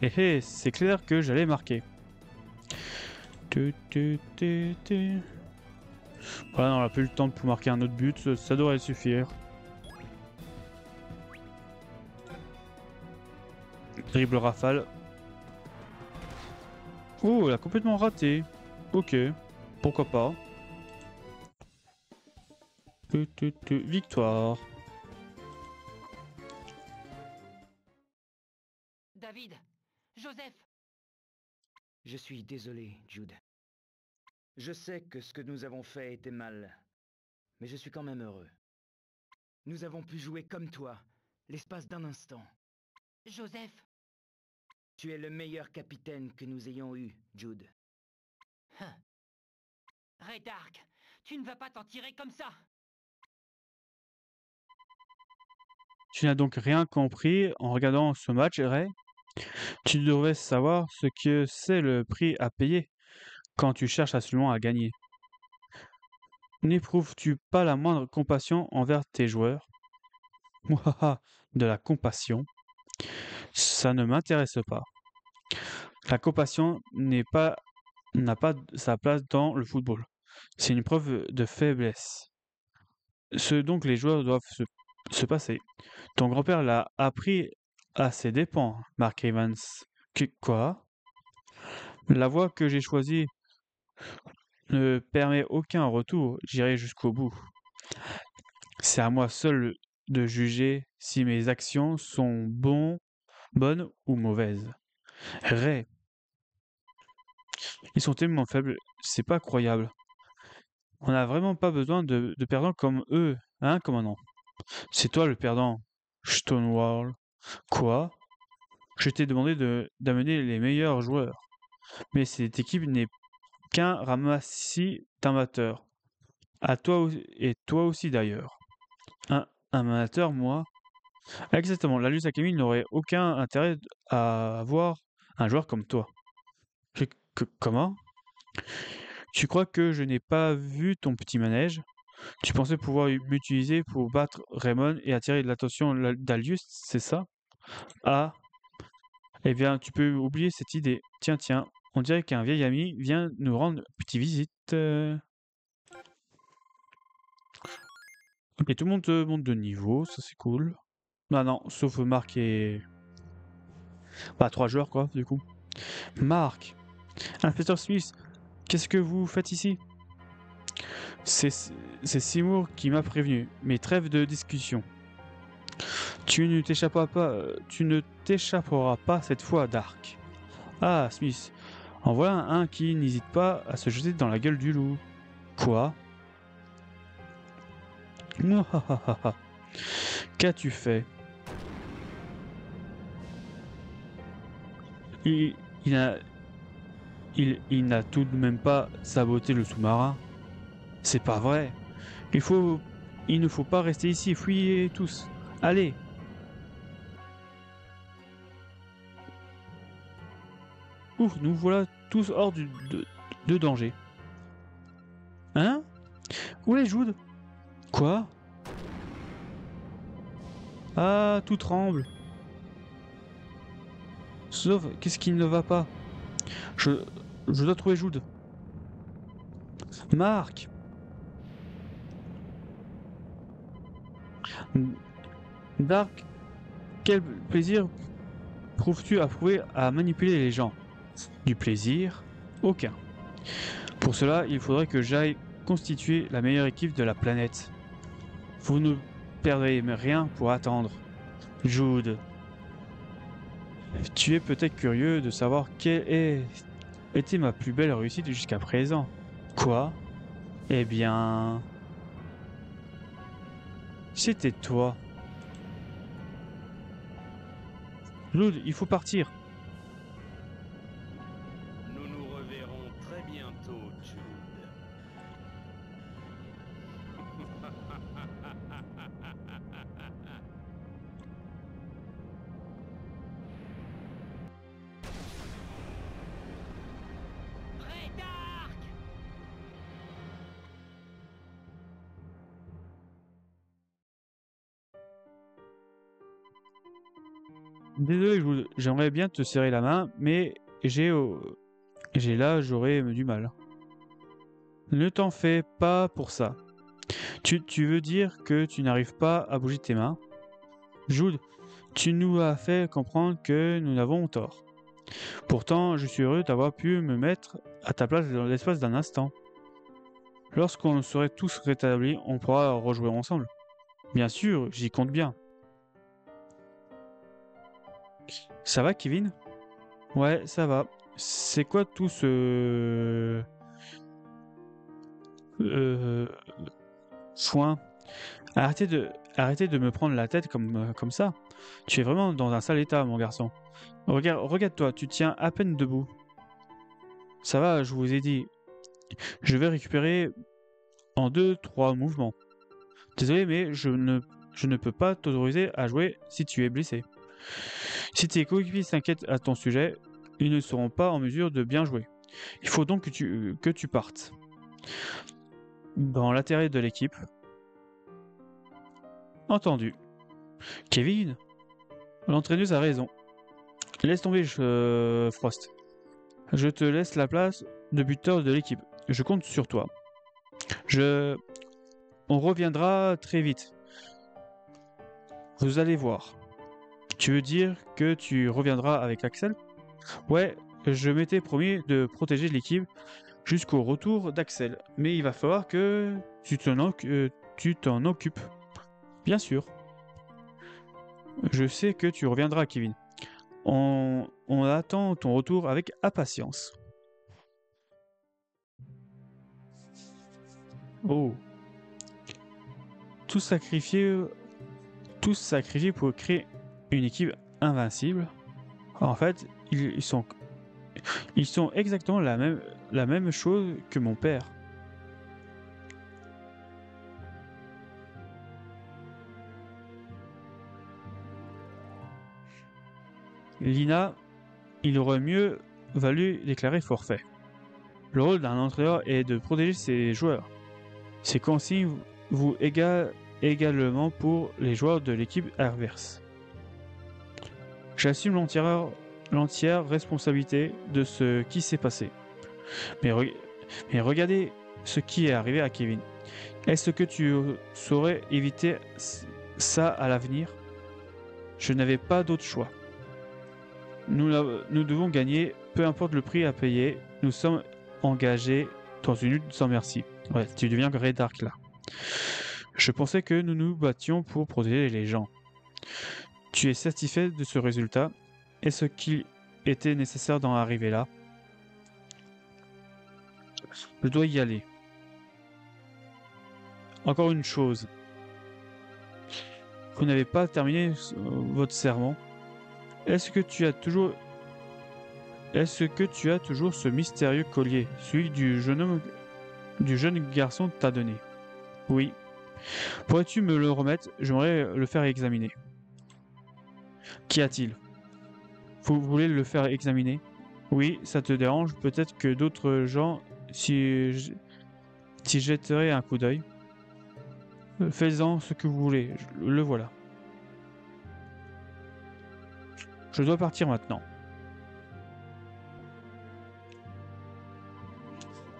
Eh, c'est clair que j'allais marquer. Voilà, on n'a plus le temps pour marquer un autre but, ça devrait suffire. Dribble rafale. Oh, elle a complètement raté. Ok, pourquoi pas. Victoire. David, Joseph, Je suis désolé, Jude. Je sais que ce que nous avons fait était mal, mais je suis quand même heureux. Nous avons pu jouer comme toi, l'espace d'un instant. Joseph, Tu es le meilleur capitaine que nous ayons eu, Jude. Ray Dark, tu ne vas pas t'en tirer comme ça. Tu n'as donc rien compris en regardant ce match, Ray? Tu devrais savoir ce que c'est le prix à payer quand tu cherches absolument à gagner. N'éprouves-tu pas la moindre compassion envers tes joueurs? Mouhaha, de la compassion? Ça ne m'intéresse pas. La compassion n'a pas sa place dans le football. C'est une preuve de faiblesse. Ce dont les joueurs doivent se passer. Ton grand-père l'a appris à ses dépens, Mark Evans. Quoi? La voie que j'ai choisie ne permet aucun retour. J'irai jusqu'au bout. C'est à moi seul de juger si mes actions sont bonnes ou mauvaises. Ray, ils sont tellement faibles, c'est pas croyable. On n'a vraiment pas besoin de perdants comme eux, hein, commandant? C'est toi le perdant, Stonewall. Quoi? Je t'ai demandé d'amener les meilleurs joueurs. Mais cette équipe n'est qu'un ramassis d'amateurs. À toi et toi aussi d'ailleurs. Un amateur, moi? Exactement, la Luce Academy n'aurait aucun intérêt à avoir un joueur comme toi. Comment? Tu crois que je n'ai pas vu ton petit manège? Tu pensais pouvoir m'utiliser pour battre Raymond et attirer l'attention d'Alius, c'est ça? Ah, eh bien, tu peux oublier cette idée. Tiens, on dirait qu'un vieil ami vient nous rendre petite visite. Ok, tout le monde monte de niveau, ça c'est cool. Non, sauf Marc et... Bah, 3 joueurs quoi, du coup. Marc! Inspecteur Smith, qu'est-ce que vous faites ici? C'est Seymour qui m'a prévenu, mais trêve de discussion. Tu ne t'échapperas pas cette fois, Dark. Ah, Smith, en voilà un qui n'hésite pas à se jeter dans la gueule du loup. Quoi? Qu'as-tu fait? Il n'a tout de même pas saboté le sous-marin. C'est pas vrai. Il ne faut pas rester ici. Fuyez tous. Allez. Ouf, nous voilà tous hors de danger. Hein? Où est Jude? Quoi? Ah, tout tremble. Sauf, qu'est-ce qui ne va pas? Je dois trouver Jude. Marc! Dark, quel plaisir prouves-tu à manipuler les gens? Du plaisir? Aucun. Pour cela, il faudrait que j'aille constituer la meilleure équipe de la planète. Vous ne perdrez rien pour attendre. Jude. Tu es peut-être curieux de savoir quelle était ma plus belle réussite jusqu'à présent. Quoi? Eh bien... C'était toi. Jude, il faut partir. Nous nous reverrons très bientôt, Jude. Ray Dark! Désolé, Jude, j'aimerais bien te serrer la main, mais j'aurais du mal. Ne t'en fais pas pour ça. Tu veux dire que tu n'arrives pas à bouger tes mains? Jude, tu nous as fait comprendre que nous avons tort. Pourtant, je suis heureux d'avoir pu me mettre à ta place dans l'espace d'un instant. Lorsqu'on serait tous rétablis, on pourra rejouer ensemble. Bien sûr, j'y compte bien. Ça va, Kevin? Ouais, ça va. C'est quoi tout ce... soin? Arrêtez de me prendre la tête comme ça. Tu es vraiment dans un sale état, mon garçon. Regarde-toi, tu tiens à peine debout. Ça va, je vous ai dit. Je vais récupérer en 2-3 mouvements. Désolé, mais je ne peux pas t'autoriser à jouer si tu es blessé. Si tes coéquipiers s'inquiètent à ton sujet, ils ne seront pas en mesure de bien jouer. Il faut donc que tu partes. Dans l'intérêt de l'équipe. Entendu. Kevin, l'entraîneuse a raison. Laisse tomber, Frost. Je te laisse la place de buteur de l'équipe. Je compte sur toi. On reviendra très vite. Vous allez voir. Tu veux dire que tu reviendras avec Axel? Ouais, je m'étais promis de protéger l'équipe jusqu'au retour d'Axel. Mais il va falloir que tu t'en occupes. Bien sûr. Je sais que tu reviendras, Kevin. On attend ton retour avec impatience. Oh. Tout sacrifier pour créer une équipe invincible. En fait, ils sont exactement la même chose que mon père. Lina, il aurait mieux valu déclarer forfait. Le rôle d'un entraîneur est de protéger ses joueurs. Ces consignes vous également pour les joueurs de l'équipe adverse. J'assume l'entière responsabilité de ce qui s'est passé. Mais regardez ce qui est arrivé à Kevin. Est-ce que tu saurais éviter ça à l'avenir? Je n'avais pas d'autre choix. Nous devons gagner, peu importe le prix à payer. Nous sommes engagés dans une lutte sans merci. Ouais, tu deviens Grey Dark là. Je pensais que nous nous battions pour protéger les gens. Tu es satisfait de ce résultat? Est-ce qu'il était nécessaire d'en arriver là? Je dois y aller. Encore une chose. Vous n'avez pas terminé votre serment. Est-ce que tu as toujours ce mystérieux collier, celui du jeune garçon t'a donné? Oui. Pourrais-tu me le remettre? J'aimerais le faire examiner. Qu'y a-t-il? Vous voulez le faire examiner? Oui, ça te dérange? Peut-être que d'autres gens t'y jetteraient un coup d'œil. Faites-en ce que vous voulez, le voilà. Je dois partir maintenant.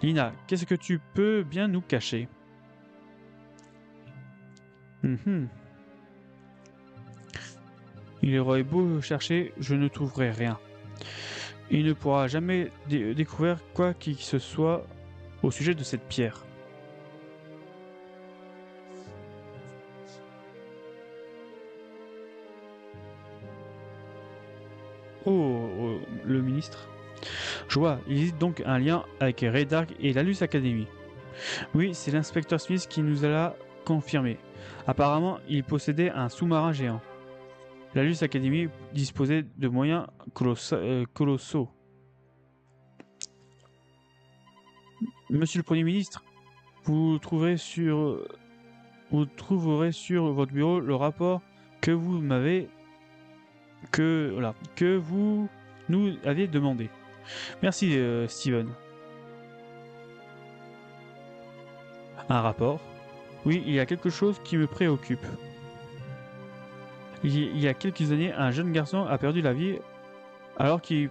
Lina, qu'est-ce que tu peux bien nous cacher? Il aurait beau chercher, je ne trouverai rien. Il ne pourra jamais découvrir quoi que ce soit au sujet de cette pierre. Le ministre. Je vois, il existe donc un lien avec Red Dark et l'Alus Academy. Oui, c'est l'inspecteur Smith qui nous l'a confirmé. Apparemment, il possédait un sous-marin géant. L'Alus Academy disposait de moyens colossaux. Monsieur le Premier ministre, vous trouverez sur votre bureau le rapport que vous nous aviez demandé. Merci, Steven. Un rapport? Oui, il y a quelque chose qui me préoccupe. Il y a quelques années, un jeune garçon a perdu la vie alors qu'il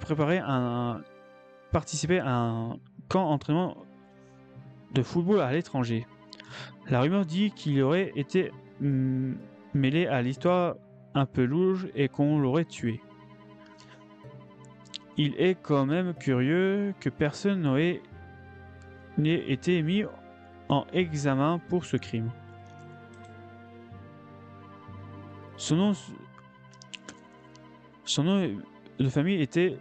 participait à un camp d'entraînement de football à l'étranger. La rumeur dit qu'il aurait été mêlé à l'histoire un peu louche et qu'on l'aurait tué. Il est quand même curieux que personne n'ait été mis en examen pour ce crime. Son nom de famille était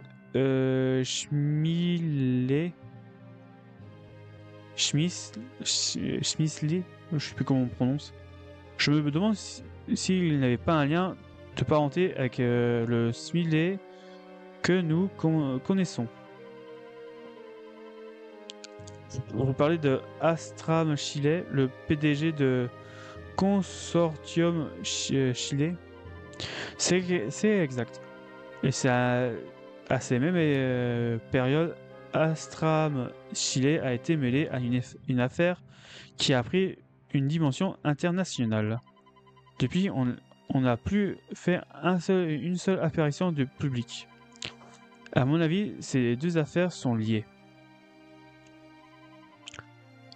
Schmidli, je sais plus comment on prononce. Je me demande s'il n'avait pas un lien de parenté avec le Smiley que nous connaissons. Vous parlez de Astram Chile, le PDG de Consortium Chile. C'est exact. Et c'est à ces mêmes périodes, Astram Chile a été mêlé à une affaire qui a pris une dimension internationale. Depuis, on n'a plus fait une seule apparition de public. À mon avis, ces deux affaires sont liées.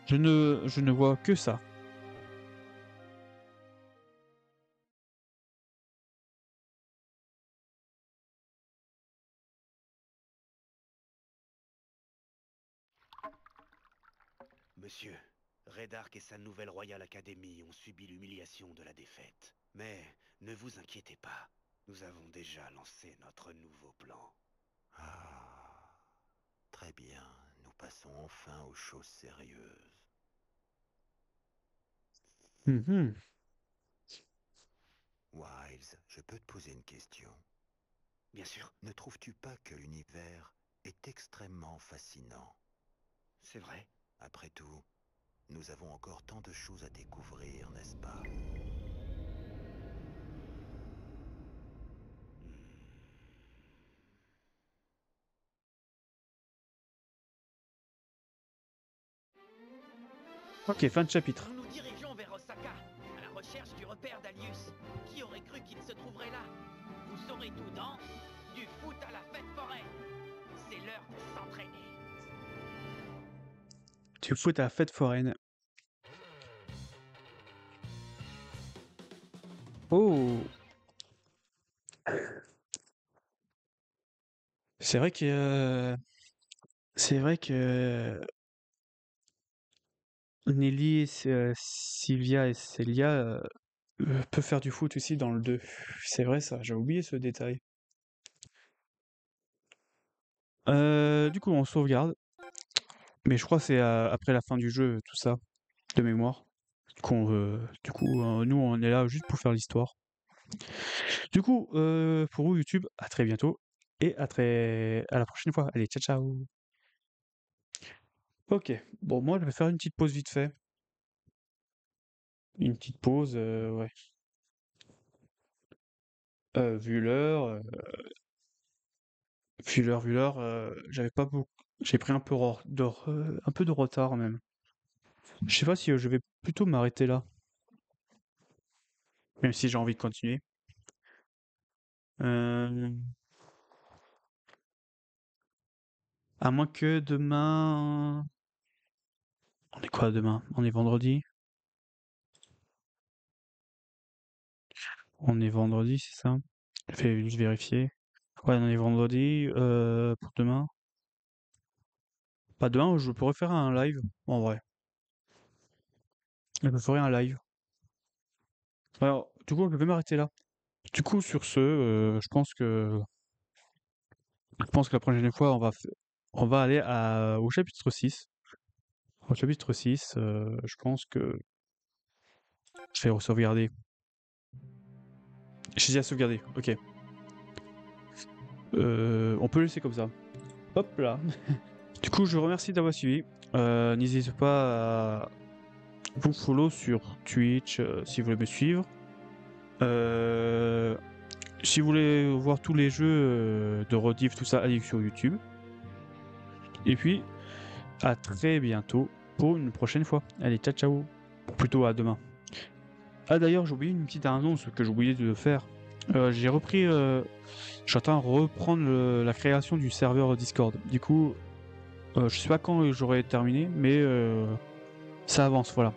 Je ne vois que ça. Monsieur, Redark et sa nouvelle Royal Academy ont subi l'humiliation de la défaite. Mais ne vous inquiétez pas, nous avons déjà lancé notre nouveau plan. Ah, très bien. Nous passons enfin aux choses sérieuses. Mhm. Wiles, je peux te poser une question. Bien sûr, Ne trouves-tu pas que l'univers est extrêmement fascinant? c'est vrai. Après tout, nous avons encore tant de choses à découvrir, n'est-ce pas? Ok, fin de chapitre. Nous nous dirigeons vers Osaka, à la recherche du repère d'Alius. Qui aurait cru qu'il se trouverait là? Vous saurez tout dans Du foot à la fête foraine. C'est l'heure de s'entraîner. Tu fous ta fête foraine. Oh! C'est vrai que... C'est vrai que... Nelly, Sylvia et Celia peuvent faire du foot aussi dans le 2. C'est vrai ça, j'ai oublié ce détail. Du coup, on sauvegarde. Mais je crois que c'est après la fin du jeu, tout ça, de mémoire. Nous, on est là juste pour faire l'histoire. Du coup, pour vous, YouTube, à très bientôt. Et à la prochaine fois. Allez, ciao, ciao. Ok, bon, moi, je vais faire une petite pause vite fait. Une petite pause, ouais. Vu l'heure, j'avais pas beaucoup. J'ai pris un peu, un peu de retard même. Je sais pas si je vais plutôt m'arrêter là, même si j'ai envie de continuer. Euh, À moins que demain. On est quoi demain? On est vendredi? On est vendredi, c'est ça? Je vais juste vérifier. Ouais, on est vendredi. Pour demain. Pas demain, je pourrais faire un live, en vrai. Je ferai un live. Alors, du coup, je vais m'arrêter là. Du coup, sur ce, je pense que la prochaine fois, on va aller au chapitre 6. Au chapitre 6, je pense que je vais sauvegarder. J'ai déjà sauvegardé, ok. On peut laisser comme ça. Hop là. Du coup, je vous remercie d'avoir suivi. N'hésitez pas à vous follow sur Twitch si vous voulez me suivre. Si vous voulez voir tous les jeux de rediff, tout ça, allez sur YouTube. Et puis, à très bientôt pour une prochaine fois. Allez, ciao ciao. Plutôt à demain. Ah d'ailleurs, j'ai oublié une petite annonce que j'ai oublié de faire. J'ai repris... je suis en train de reprendre la création du serveur Discord. Du coup, je sais pas quand j'aurai terminé, mais ça avance, voilà.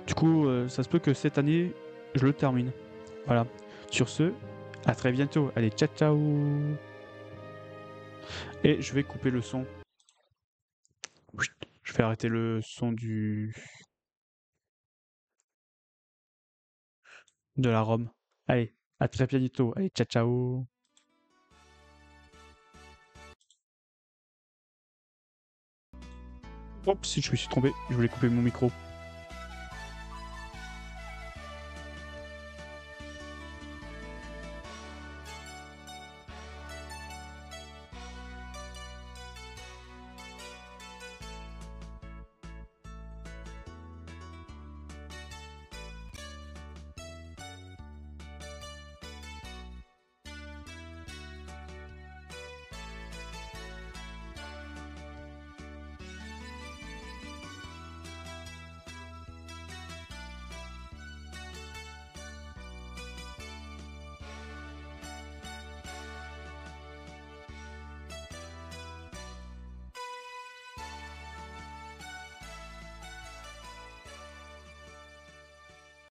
Du coup, ça se peut que cette année, je le termine. Voilà. Sur ce, à très bientôt. Allez, ciao ciao. Et je vais couper le son. Je vais arrêter le son de la ROM. Allez, à très bientôt. Allez, ciao ciao. Hop, si je me suis trompé, je voulais couper mon micro.